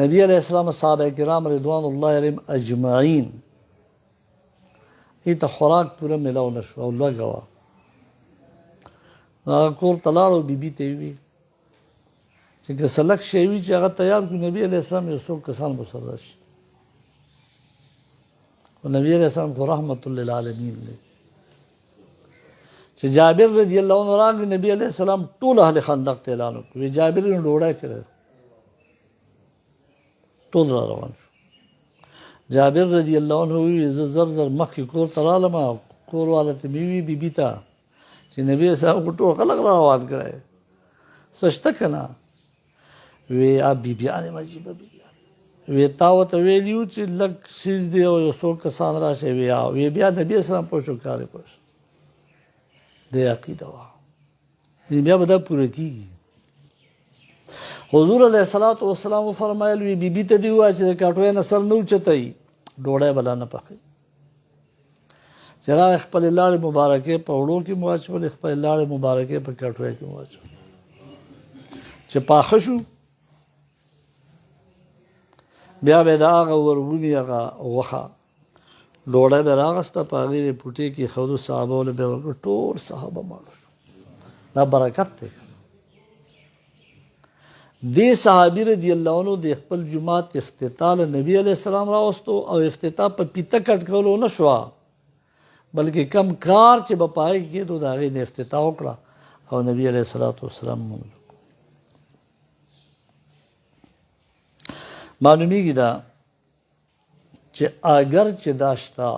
نبی علیہ السلام صحابه کرام رضوان الله علیهم اجمعین ته خوراک پوره ملاو نشو او لږه وه هغه کور ته لاړ او بیبي ته یې وویل چې که څه لږ شی وي چې هغه تیار کړو نبي علیه السلام یو څو کسان به سره راشي خو نبي علیه السلام خو رحمت للعالمین دی چې جابر رضی الله عنه راغی نبی علیه السلام ټول اهل خندق ته اعلان وکړ وی جابر نو ډوډۍ کړی ټول را روان شو جابر رضی الله عنه وی زه زر زر مخکې کور ته رالم کور والا ته مې وی بیبي ته چې نبی صاحب ټول خلک را روان کړی څه شته که نه وی بیبیانې عجیبه بیبیانې وی تا ورته ویلي وو چې لږ څیز دی او یو څو کسان راشي وی بیا نبي اسلام پوه شو کار یې پوه شو د عقیده وه بیا به دا پوره کېږي حضور علیه الصلاة والسلام فرمایل وی بیبي ته دې ووایه چې د کاټوۍ نه سر نه اوچتوي ډوډۍ به لا نه پخوي چې راغی خپلې لاړې مبارکې په وړو کې مو واچولې خپلې لاړې مبارکې په کاټوۍ کې مو واچولې چې پاخه شو بیا به د هغه ورغوني هغه غوښه ډوډۍ به راغسته په هغې یې پوټې کې ښودو صحابه له به ورکړو ټول صحابه ماړه شو دا برکت دی دې صحابي رضی الله عنه د خپل جومات افتتاح له نبي علیه السلام راوستو او افتتاح په پیته کټ کولو نه شوه بلکې کم کار چې به په هغې کې کېدو د هغې نه افتتاح وکړه او نبي علیه الصلاة والسلام مونځ معلومیږي دا چې اگر چې دا شته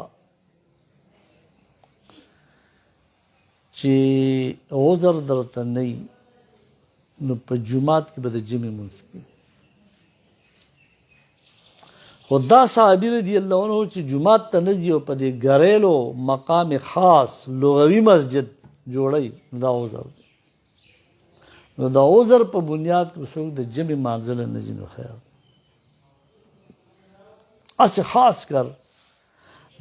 چې عذر درته نه وي نو په جومات کې به د جمعې مونځ کوي خو دا صحابي رضی الله عنه چې جومات ته نه ځي او په دې ګریلو مقام خاص لغوي مسجد جوړوي نو دا عذر دی نو دا عذر په بنیاد کې څوک د جمعې مانځله نه ځي نو خیر اس خاص کر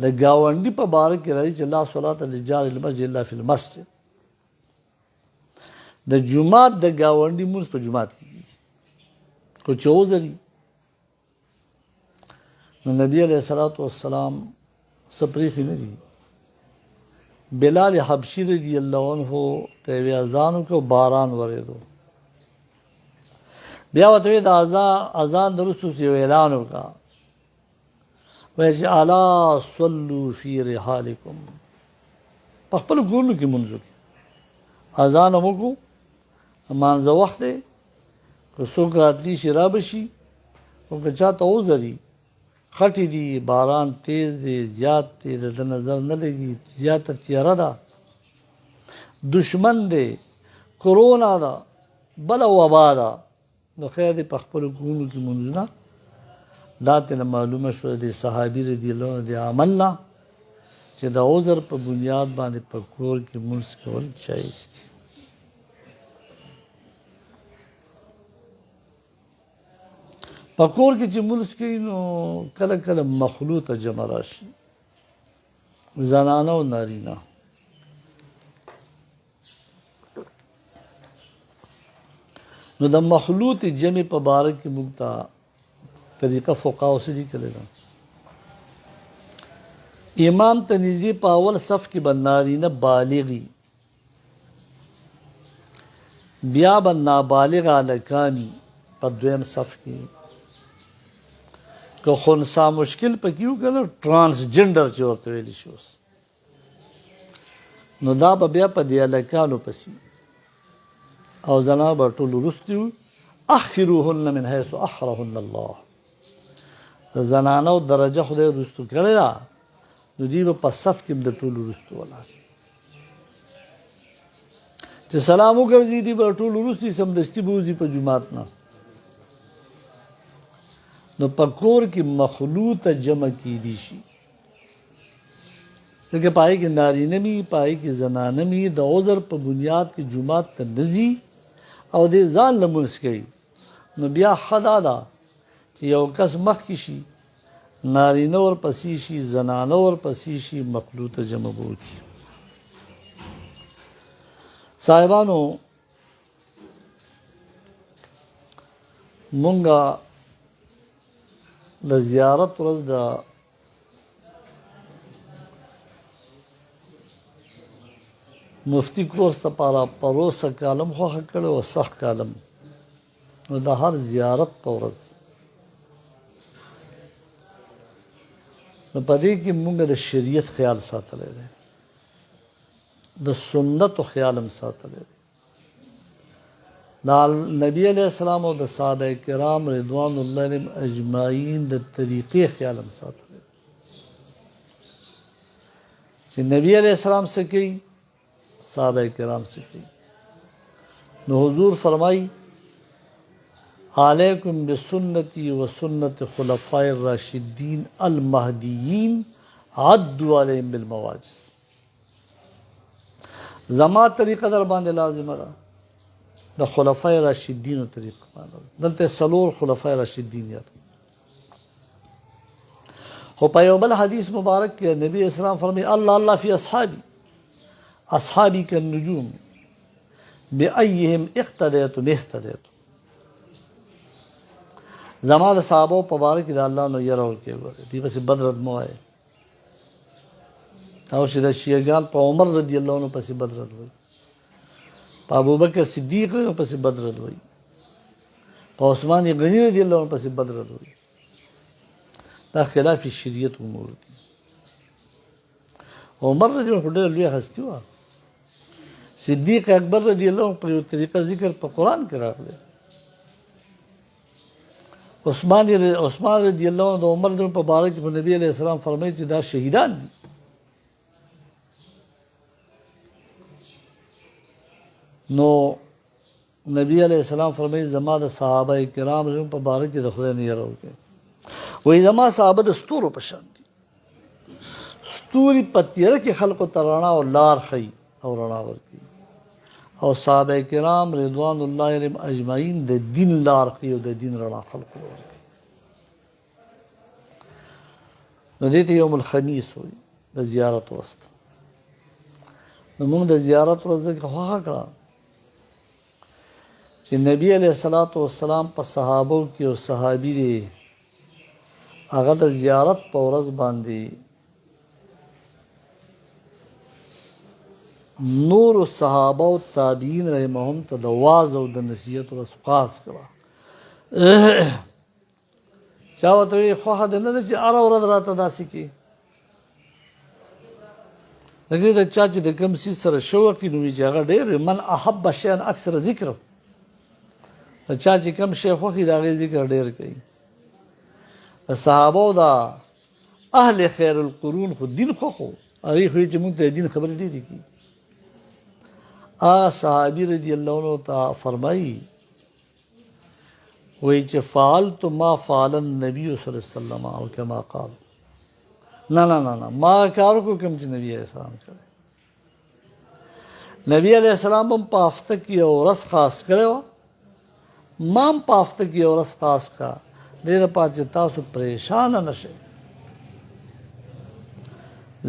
د گاونډي په باره کې راځي چې لا صلات للجار المسجد الا فی المسجد د جومات د گاونډي مونځ په جومات کې کېږي خو چې عذر نو نبی علیہ الصلوۃ والسلام سپریخي نه دي. بلال حبشي رضی الله عنه ته وی اذان کو باران ورېدو، بیا وته د اذان درسو سی اعلان وکړه وایي الا صلوا فی رحالکم، په خپل ګورنو کې منځو کې اذان مو کو مانځه وخت دی، که څوک راتلی شي را به شي، او که چاته وزري خټې دي، باران تیز دی، زیات دی، د نظر نه لګي، زیاته تیاره ده، دشمن دی، کرونا ده، بله وبا ده، نو خیر دی په خپلو کورونو کې مونځونه. دا ترې معلومه شوه د صحابي رضي الله عنه د عمل نه چې د عذر په بنیاد باندې په کور کې مونځ کول جایز دي. په کور کې چې مونځ کوي نو کله کله مخلوطه جمع راشي، زنانه او نارینه. نو د مخلوط جمع په باره کې موږ ته طریقه فقهاو څه دي کړې ده. امام ته نږدې په اول صف کې به نارینه بالغي، بیا به نابالغ هلکاني په دویم صف کې، که خنثی مشکل پکې وو که نه ټرانسجنډر چې ورته ویلی شي اوس، نو دا به بیا په دې هلکانو پسې او زنا به ټول وروستي وي. اخروهن من حیث اخرهن الله، د زنانو درجه خدای وروستو کړې ده، نو دوی به په صف کې د ټولو وروستو ولاړ شي. چې سلام وګرځي دوی به ټول وروستي سمدستي به وځي په جومات نه. نو په کور کې مخلوطه جمع کیدی شي، لکه پای کې نارینه می، پای کې زنانه می، د عذر په بنیاد کې جومات ته نه ځي او دې ځان لمونځ کوي، نو بیا ښه دا ده چې یو کس مخکې شي، نارینه ورپسې شي، زنانه ورپسې شي، مخلوطه جمع به وکړي. صاحبانو مونږه د زیارت ورځ د مفتی کورس لپاره پروسه کالم خوښه کړی او سخت کالم، نو د هر زیارت په ورځ نو په دې کې مونږ د شریعت خیال ساتلی دی، د سنتو خیال هم ساتلی دی، د نبی علیہ السلام او د صحابه کرام رضوان الله علیهم اجمعین د طریقې خیال هم ساتلی دی، چې نبی علیہ السلام څه کوي، صحابه کرام څه کوي. نو حضور فرمایي علیکم بسنتی و سنت خلفاء الراشدین المهدیین عدوا علیهم بالنواجذ، زما طریقه در باندې لازمه ده، د خلفای راشدینو طریقه باندې. دلته څلور خلفای راشدین یاد، خو په یو بل حدیث مبارک کې نبی اسلام فرمایي الله الله فی اصحابی اصحابی کالنجوم بأیهم اقتدیتم اهتدیتم، زما د صحابو په باره کې د الله نو یره ورکوي، دوی پسې بد رد مه وایئ، او چې د شیعهګان په عمر رضی الله عنه پسې بد رد وایي، په ابوبکر صدیق پسې بد رد وایي، په عثمان غني رضی الله عنه پسې بد رد وایي. دا خلاف شریعت امور دي. عمر رضی الله عنه ډېره لویه هستي وه، صدیق اکبر رضی الله عنه په یو طریقه ذکر په قرآن کې راغلی، عثمان رضی الله عنه د عمر رضی الله عنه په باره کې په نبي علیه السلام فرمایي چې دا شهیدان دي. نو نبی علیہ السلام فرمایي زما د صحابه کرام په باره کې د خدای نه یره وکړئ، وایي زما صحابه د ستورو په شان دي، ستوري په تیاره کې خلقو ته رڼا او لار ښیي او رڼا ورکوي، او صحابه کرام رضوان الله علیهم اجمعین د دین لار ښیي او د دین رڼا خلقو ته ورکوي. نو دې ته یوم الخمیس وایي، د زیارت ورځ. نو موږ د زیارت ورځ خوښه کړه چې نبی علیہ الصلوۃ والسلام په صحابو کې او صحابي دی هغه د زیارت په ورځ باندې نور صحابه او تابعین رحمهم ته د واعظ او د نصیحت ورځ خاص کړه. چا ورته ویل خوښه ده نه ده چې هره ورځ راته داسې کوي. دغې د چا چې د کوم څیز سره شوق وي نو وایي چې هغه ډېر من احب شیئا اکثر ذکر، د چا چې کوم شی خوښ وي د هغې ذکر ډېر کوي. د صحابو دا اهل خیر القرون خو دین خوښ و، هغوی خو چې موږ ته د دین خبرې ډېرې کوي. هغه صحابي رضي الله عنه ته فرمایي وایي چې فعلت ما فعل النبي صلی الله علیه وسلم او کما قال، نه نه نه نه ما کار وکړو کوم چې نبي علیه السلام کړی. نبي علیه السلام هم په هفته کې یو ورځ خاص کړې وه، ما هم په هفته کې یو ورځ خاص کړه، دې دپاره چې تاسو پریشانه نه شئ.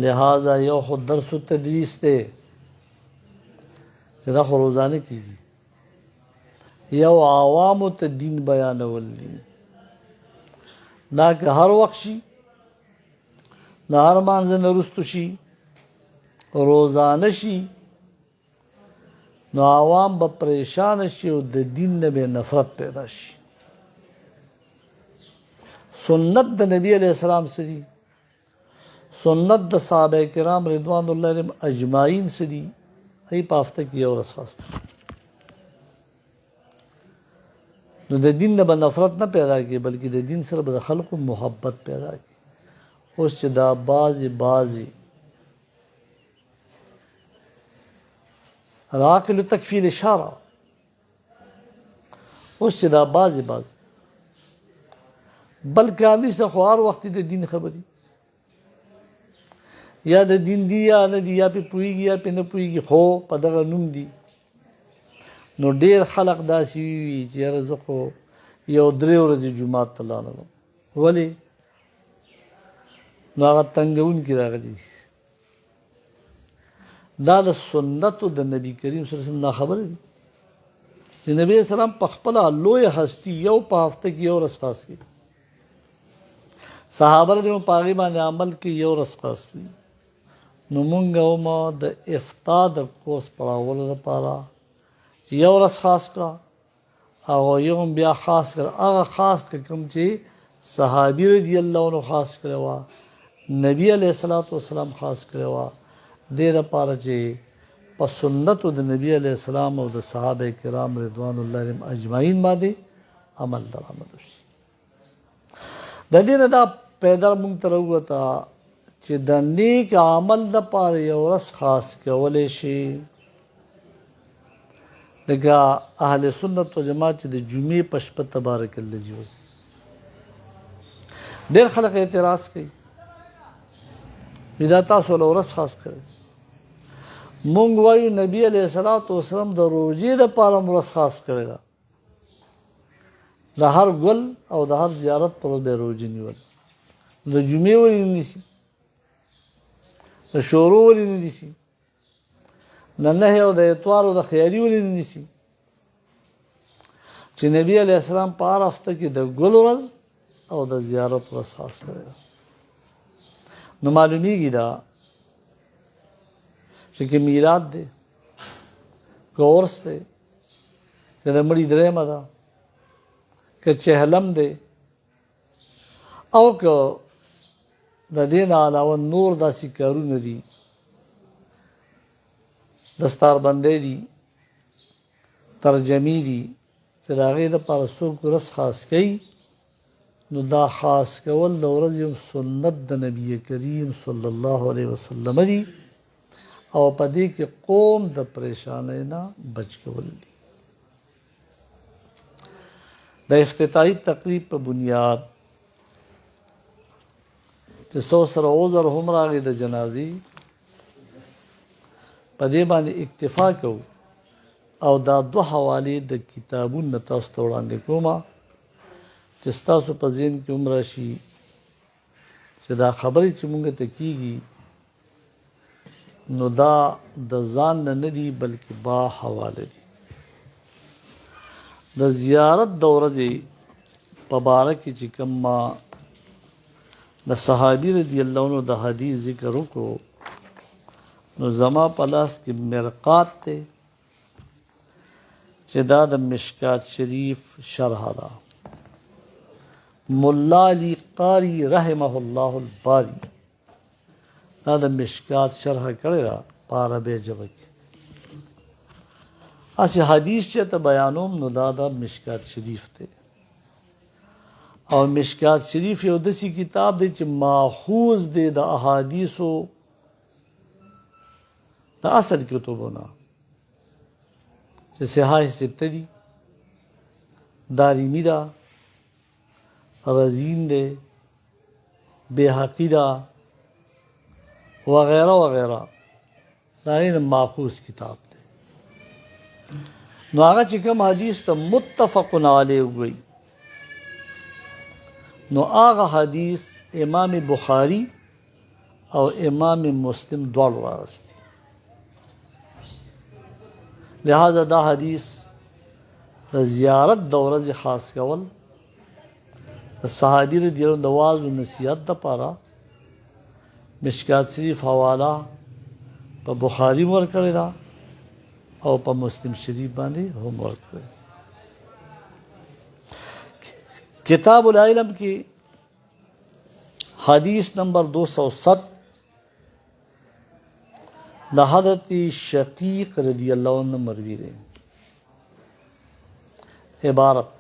لہذا یو خو درس و تدریس دی چې دا خو روزانه کېږي، یو عوامو ته دین بیانول دي، دا که هر وخت شي، د هر مانځه نه وروستو شي، روزانه شي، نو عوام به پریشانه شي او د دین نه به نفرت پیدا شي. سنت د نبی علیہ السلام څه دي؟ سنت د صحابه کرام رضوان الله علیهم اجمعین څه دي؟ هغوی په هفته کې یو ورځ خاص کړي. نو د دین نه به نفرت نه پیدا کړي، بلکې د دین سره به د خلکو محبت پیدا کړي. اوس چې دا بعضې العاقل تکفی الاشاره، اوس چې دا بعضې بلکې همیشه خو هر وخت د دین خبرې یا د دین دی یا نه دی، یا پې پوهېږي یا پې نه پوهېږي، خو په دغه نوم دي. نو ډېر خلق داسې وي چې یاره زه خو یو 3 ورځې جومات ته لاړم، ولې؟ نو هغه تنګونکي راغلي. دا د سنتو د نبي کریم صلی الله علیه وسلم دا خبره دي چې نبی علیه السلام په خپله لویه هستي یو په هفته کې یو ورځ خاص کړي، صحابه رضی په هغې باندې عمل کې یو ورځ خاص کړي. نو مونږ هم د افتا د کورس پړاولو لپاره یو ورځ خاص کړه، او یو هم بیا خاص کړه، هغه خاص کړه کوم چې صحابي رضی الله عنه خاص کړی وه، نبی علیه الصلاة والسلام خاص کړی وه، دې لپاره چې په سنتو د نبی علیه السلام او د صحابه کرام رضوان الله علیهم اجمعین باندې عمل درآمد وشي. د دې نه دا پیدا مونږ ته راووته چې د نیک عمل دپاره یو ورځ خاص کولی شي. لکه اهل سنت و جماعت چې د جمعې په شپه تبارک الذی وایي، ډېر خلک اعتراض کوي دا تاسو له ورځ خاص کړئ. مونږ وایو نبی علیه الصلاة والسلام د روژې دپاره ورځ خاص کړې ده، د هر ګل او د هر زیارت پر ورځ به یې روژې نیول. د جمعې ولې نه نیسي؟ د شورو ولې نه نیسي؟ د نهي او د اتوار او د خیالي ولې نه نیسي؟ چې نبی علیه السلام په هر هفته کې د ګل ورځ او د زیارت ورځ خاص کړې ده. نو معلومیږي دا چې که میلاد دی، که عرس دی، که د مړي درېیمه ده، که چهلم دی، او که د دې نه علاوه نور داسې کارونه دي، دستاربندۍ دي، ترجمې دي، چې د هغې دپاره څوک ورځ خاص کوي، نو دا خاص کول د ورځې سنت د نبی کریم صلی الله علیه وسلم دي، او په دې کې قوم د پریشانۍ نه بچ کول دي. د افتتاحي تقریب په بنیاد چې څو سره عذر هم راغی د جنازې، په دې باندې اکتفا کوو، او دا 2 حوالې د کتابونو تاسو ته وړاندې کومه چې ستاسو په ذهن کې هم راشي چې دا خبرې چې مونږ ته کېږي نو دا د ځان نه دي بلکې با حواله دي. د زیارت د ورځې په باره کې چې کوم ما د صحابي رضی الله عنه د حدیث ذکر وکړو نو زما په لاس کې مرقات دی چې دا د مشکات شریف شرح ده. مولا علی قاری رحمه الله الباری دا د مشکات شرح کړی ده په عربي ژبه کې. اسی حدیث چې ته بیانوم نو دا د مشکات شریف دی. او مشکات شریف یو دسی کتاب دی چې ماخوذ دی د احادیثو د اصل کتبونه چې صحاح سته دي، دارمی دا، رزین دی، بیهقی دا وغیرہ وغیرہ دا غیر ماخوذ کتاب دی. نو هغه چې کوم حدیث ته متفقن علیه وي نو هغه حدیث امام بخاری او امام مسلم دواړو راوستي. لہذا دا حدیث د زیارت د ورځې خاص کول د صحابي رضی الله عنه د واعظ و نصیحت دپاره مشکات شریف حواله په بخاري ورکړې ده او په مسلم شریف باندې هم ورکړې. کتاب العلم کی حدیث نمبر 207 دا حضرت شقیق رضی اللہ عنہ مروی ہے. عبارت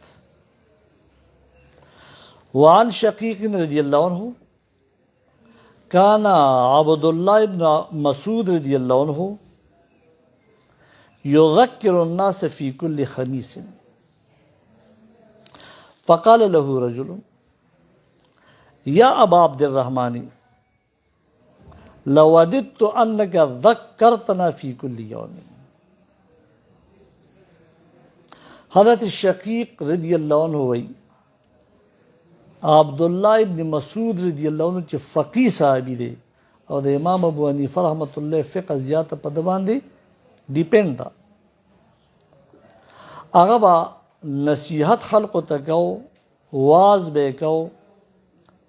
وعن شقیق رضی اللہ عنہ کانا عبداللہ ابن مسعود رضی اللہ عنہ یذکر الناس فی کل خمیس فقال له رجل یا ابا عبد الرحمن لوددت انك ذکرتنا فی کل یوم. حضرت شقیق رضی اللہ عنہ وی عبداللہ ابن مسعود رضی اللہ عنہ چې فقی صحابی دی او د امام ابو حنیفه رحمت الله فقه زیاته په د باندې ډیپینډ ده. هغه به نصیحت خلقو ته کو، واز به کو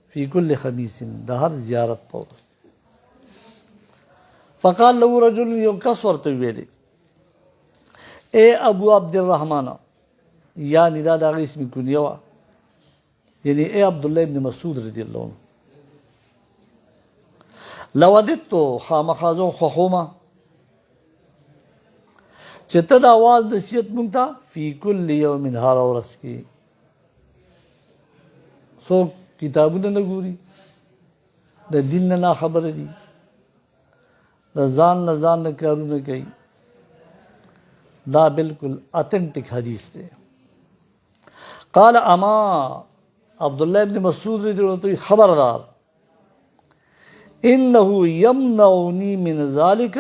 فی کل خمیس د هر زیارت په ورځ. فقال له رجل یو کس ورته ویلی اے ابو عبد الرحمن، یا ندا د هغه اسم کنیه وه، یعنی اے عبداللہ ابن مسعود رضی اللہ عنہ، لوددتو خامخازو خوخوما چې ته د اواز نصیحت مونږ ته فی کل یوم هر ورځ کې څوک کتابونه نه ګوري، د دین نه خبره دي، د ځان نه کارونه کوي. دا بالکل اتھینٹک حدیث دی. قال اما عبداللہ ابن مسعود رضی اللہ عنہ خبردار انه یمنعنی من ذلك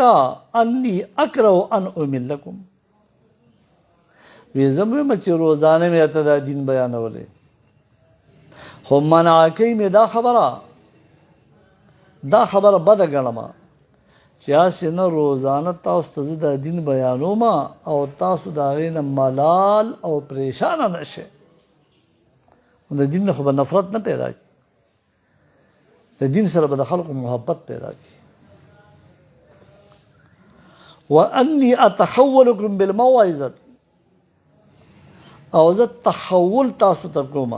انی اکره ان امل لکم. وی زموږ چې روزانه مې ته دا دین بیانولې خو منع کوي مې دا خبره بده ګڼم چې هسې نه روزانه تاسو ته زه دا دین بیانوم او تاسو د هغې نه ملال او پریشانه نه شئ. د دین نه خو به نفرت نه پیدا کړي، د دین سره به د خلقو محبت پیدا کړي. وانی اتحولکم بالموعظة، او زه تحول تاسو ته کوم،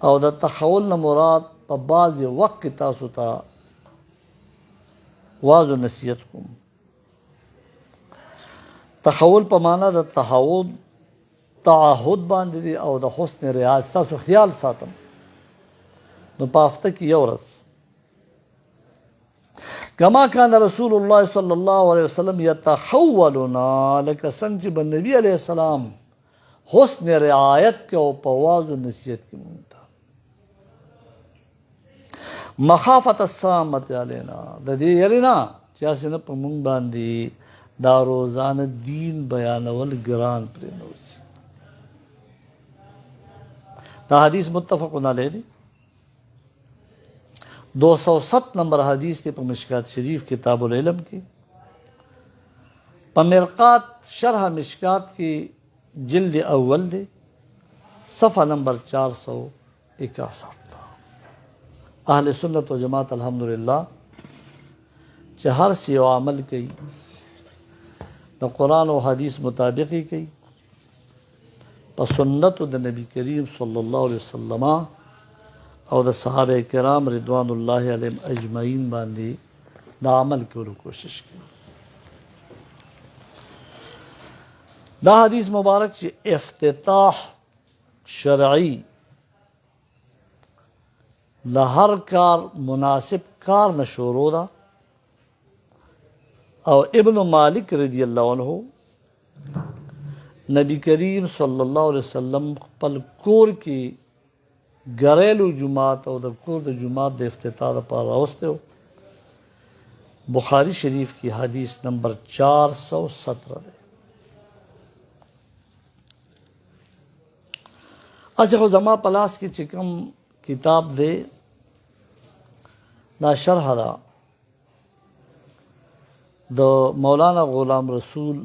او د تحول نه مراد په بعضې وخت کې تاسو ته واعظ و نصیحت کوم. تحول په معنا د تعهد باندې دی او د حسن رعایت. تاسو خیال ساتم نو په هفته کې یو ورځ کما کان رسول الله صلی الله علیه وسلم یتحولنا، لکه څنګه چې به نبی علیه السلام حسن رعایت کې او په واعظ و نصیحت کې مونږ ته مخافت السامت علینا، د دې یری نه چې هسې نه په مونږ باندې دا روزانه دین بیانول ګران پرېنوځي. دا حدیث متفقن علیہ دی. 207 نمبر حدیث دی په مشکات شریف کتاب العلم کی. په مرقات شرح مشکات کی جلد اول دی، صفحہ نمبر 461. اهل سنت و جماعت الحمدللہ چې هر څه یو عمل کوي د قرآن او حدیث مطابق یې کوي په سنت د نبی کریم صلی الله علیه وسلم او د صحابه کرام رضوان الله علیهم اجمعین باندې دا عمل کولو کوشش کوي. دا حدیث مبارک چې افتتاح شرعی د هر کار مناسب کار نه شروع ده او ابن مالک رضی الله عنه نبی کریم صلی الله علیه وسلم خپل کور کې ګریلو جماعت او د کور د جماعت د افتتاح لپاره راوسته. بخاری شریف کی حدیث نمبر 417 ہے. اچھا خو زما پلاس کې چې کوم کتاب دی دا شرح ده د مولانا غلام رسول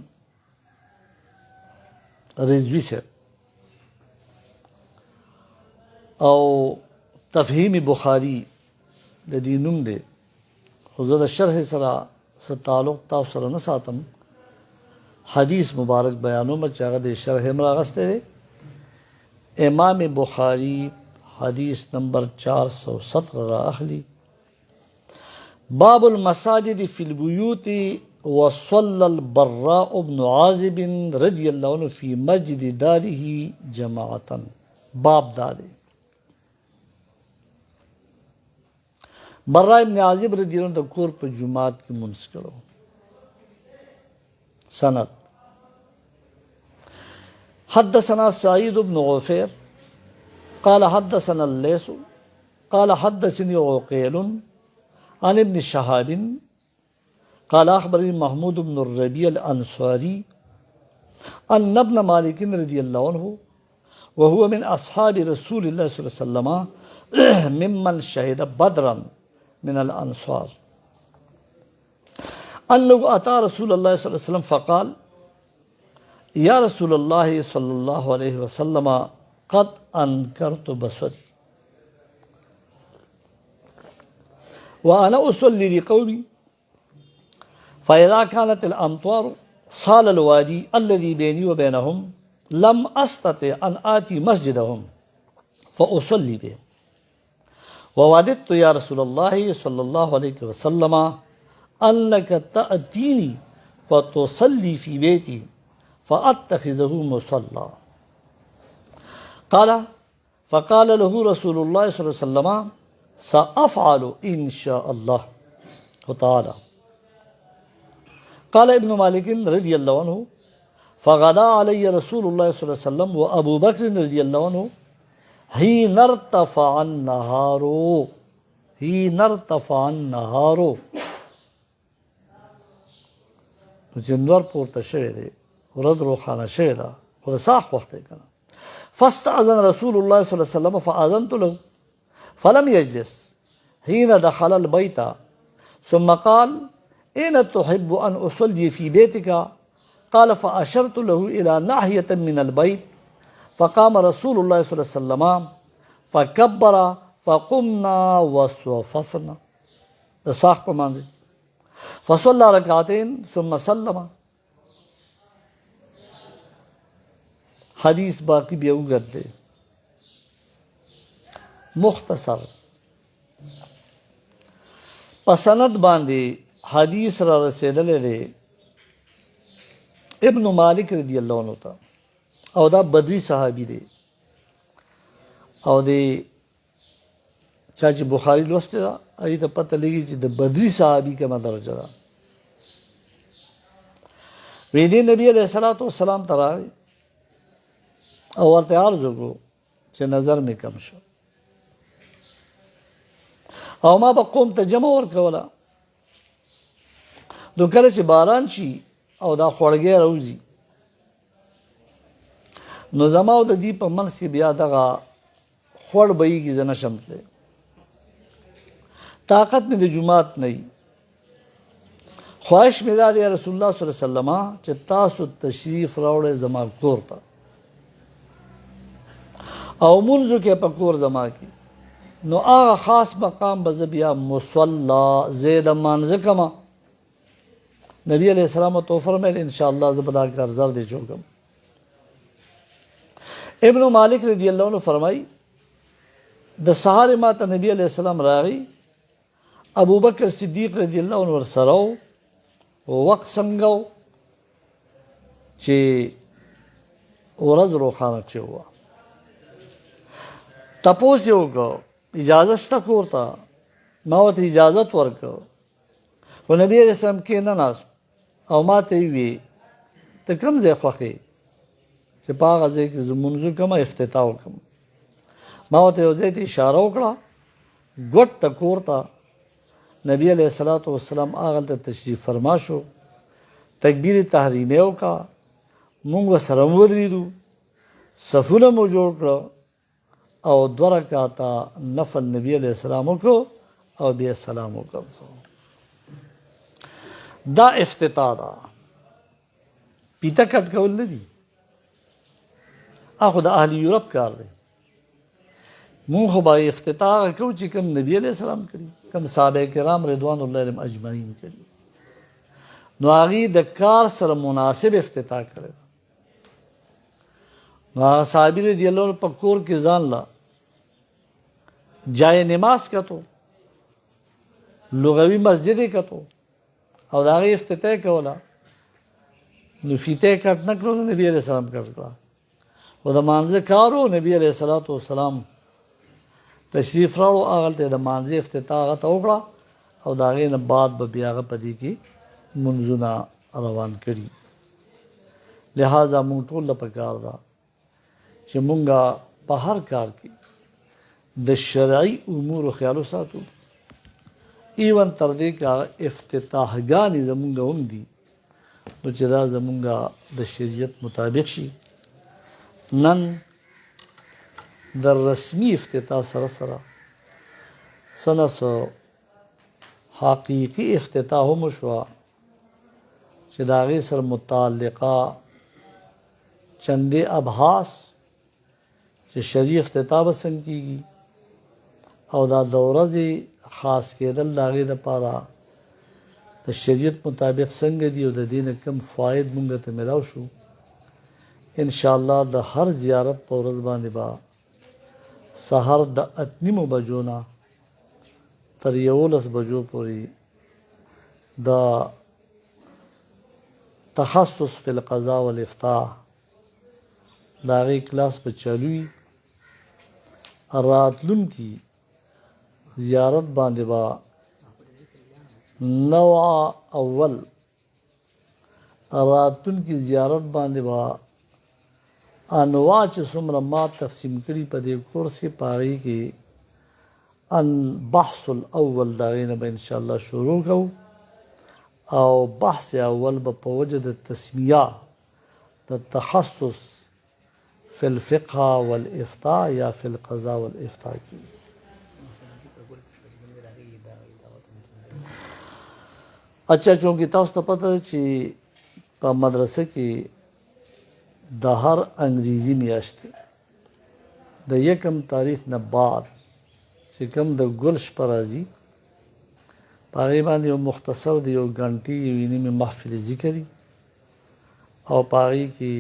رضوی سے او تفہیم بخاری د دې نوم دی خو زه د شرح سره څه تعلق تاسو سره نه ساتم. حدیث مبارک بیانوم چې هغه د شرح هم راغستی دی. امام بخاری حدیث نمبر 417 را اخلی. باب المساجد فی البیوت وصلى البراء بن عازب رضی اللہ عنہ فی مسجد داره جماعتا. باب دادے براء ابن عازب رضی اللہ عنہ د کور په جماعت کې منځ کړو. سند حدثنا سعید بن غفیر قال حدثنا الليث قال حدثني عقيل عن ابن شهاب قال أخبرني محمود بن الربيع الأنصاري أن ابن مالك رضي الله عنه وهو من أصحاب رسول الله صلى الله عليه وسلم ممن شهد بدرا من الأنصار أنه أتى رسول الله صلى الله عليه وسلم فقال يا رسول الله صلى الله عليه وسلم قد أنكرت بصري وأنا أصلي لقومي فإذا كانت الأمطار صال الوادي الذي بيني وبينهم لم أستطع أن آتي مسجدهم فأصلي به ووددت يا رسول الله صلى الله عليه وسلم أنك تأتيني فتصلي في بيتي فأتخذه مصلى. قال فقال له رسول الله صلى الله عليه وسلم سأفعل إن شاء الله تعالى. قال ابن مالك رضي الله عنه فغدا علي رسول الله صلى الله عليه وسلم وأبو بكر رضي الله عنه حين ارتفع النهار جنور پورته شوی دی ورځ روښانه شوې ده خو د ساح وخت دی که نه. فاستأذن رسول الله صلى الله عليه وسلم فأذنت له فلم يجلس حين دخل البيت ثم قال أين تحب أن أصلي في بيتك؟ قال فأشرت له إلى ناحية من البيت فقام رسول الله صلى الله عليه وسلم فكبر فقمنا وصففنا د ساح په منځ فصلى ركعتين ثم سلم. حدیث باقی بیا وګت دی مختصر پسند باندې حدیث را رسیدلې دی ابن مالک رضی الله عنه ته او دا بدری صحابي دی او دی چا چې بخاری لوسته دا هغه ته پته لګي چې د بدری صحابي کومه درجه ده. وی دی نبی علیہ الصلوۃ والسلام ته راغی او ورته عرض وکړو چې نظر مې کم شو او ما به قوم ته جمع ورکوله. نو کله چې باران شي او دا خوړګی راوځي نو زما او د دې په منځ کې بیا دغه خوړ بهیږي زه نشم تللی طاقت مې د جماعت نه وي. خواهش مې دا دی یا رسول الله صلی الله علیه وسلم چې تاسو تشریف راوړئ زما کور ته او منځو کې په کور زما کې نو هغه خاص مقام به زه بیا مصلا زه د مانځه کما. نبی علیہ السلام تو فرمایل انشاءالله زه به دا کار زر دی چوکم. ابن مالک رضی الله عنه فرمای د سهار ما ته نبی علیہ السلام راغی، ابو بکر صدیق رضی الله عنه ورسره وقت څنګه چې ورځ روښانه چې وه. تپوس یې وکړو اجازه شته کور ته؟ ما ورته اجازت ورکړ. خو نبي علیه السلام کېناست او ما ته یې وویل ته کوم ځای خوښې چې په هغه ځای کې زه لمونځ وکړم افتتاح وکړم. ما ورته یو ځای ته اشاره وکړه ګوټ ته کور ته. نبی علیه الصلاة والسلام هغلته تشریف فرما شو، تکبیر تحریمه وکړه، مونږ ورسره ودرېدو، صفونه مو جوړ کړه او 2 رکعاته نفل نبی علیه السلام وکړو او بیا سلام وکړو. دا افتتاح ده، پیته کټ کول نه دي. خو د اهل یورپ کار دی. مونږ خو به افتتاح کوو چې کوم نبی علیه السلام کړي، کوم صحابه کرام رضوان الله علیهم اجمعین کړي. نو هغې د کار سره مناسب افتتاح کړی. نو هغه صحابي رضی الله عنه په کور کې ځان له جای نماز کتو، لغوي مسجد یې کتو او د هغې افتتاح کوله. نو فیته یې کټ نه کړو، نبي علیه السلام کټ کړه. خو د مانځه کار و، نبي علیه الصلاة والسلام تشریف راوړو، هغلته یې د مانځه افتتاح هغه ته وکړه او د هغې نه بعد به بیا هغه په دې کې منځونه روان کړي. لہذا مونږ ټول له پکار ده چې مونږه په هر کار کې د شرعي امورو خیال وساتو. ایون تر دې که هغه افتتاحګانې زمونږه هم دي نو چې دا زمونږه د شریعت مطابق شي. نن د رسمي افتتاح سره سره څه حقیقي افتتاح هم وشوه چې د هغې سره متعلقه چندې ابحاث چې شرعي افتتاح به څنګه کېږي او دا د ورځې خاص کېدل د هغې دپاره د شریعت مطابق څنګه دي او د دې نه کوم فواید مونږ ته میلاو شو. انشاءالله د هر زیارت په ورځ باندې به سهار د 8:30 بجو نه تر 11 بجو پورې د تخصص فی القضاء والافتاء د هغې کلاس به چالو وي. راتلونکي زیارت باندې به نوع اول راتلونکي زیارت باندې به انواع چې څومره ما تقسیم کړي په دې کورس کې په هغې کې بحث الاول د هغې نه به انشاءالله شروع کوو او بحث اول به په وجه د تسمیه د تخصص فی الفقه والافتاء یا فی القضاء والافتاء کی. اچھا چونکې تاسو ته پته ده چې په مدرسه کې د هر انګریزي میاشتې د 1 تاریخ نه بعد چې کوم د ګل شپه راځي په هغې باندې یو مختصر د 1 غنټې 1 نیمې محفل ذکري او په هغې کې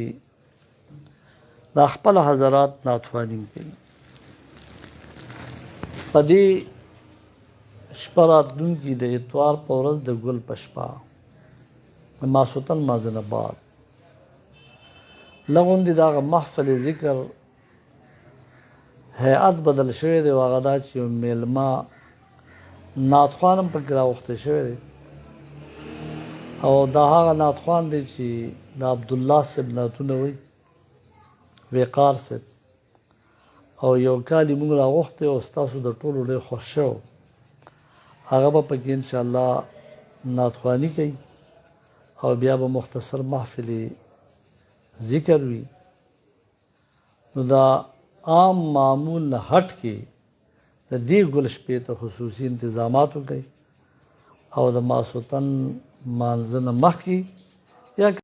دا خپل حضرات نعتخواني کوي. په دې شپه راتلونکي د اتوار په ورځ د ګل په شپه د ماسخوتن لمانځه نه بعد لږ غوندې د هغه محفل ذکر هیئت بدل شوی دی او هغه دا چې یو میلمه نعتخوان هم پکې راوختی شوی دی او دا هغه نعتخوان دی چې د عبدالله صاحب نعتونه وایي، وقار صاحب، او یو کال یې موږ راغوښتی او ستاسو د ټولو ډېر خوښ شوی. هغه به پکې انشاءالله نعتخواني کوي او بیا به مختصر محفل ذکر وي. نو دا عام معمول نه هټ کې د دې ګل شپې ته خصوصي انتظامات وکړئ او د ماسخوتن مانځه نه مخکې یا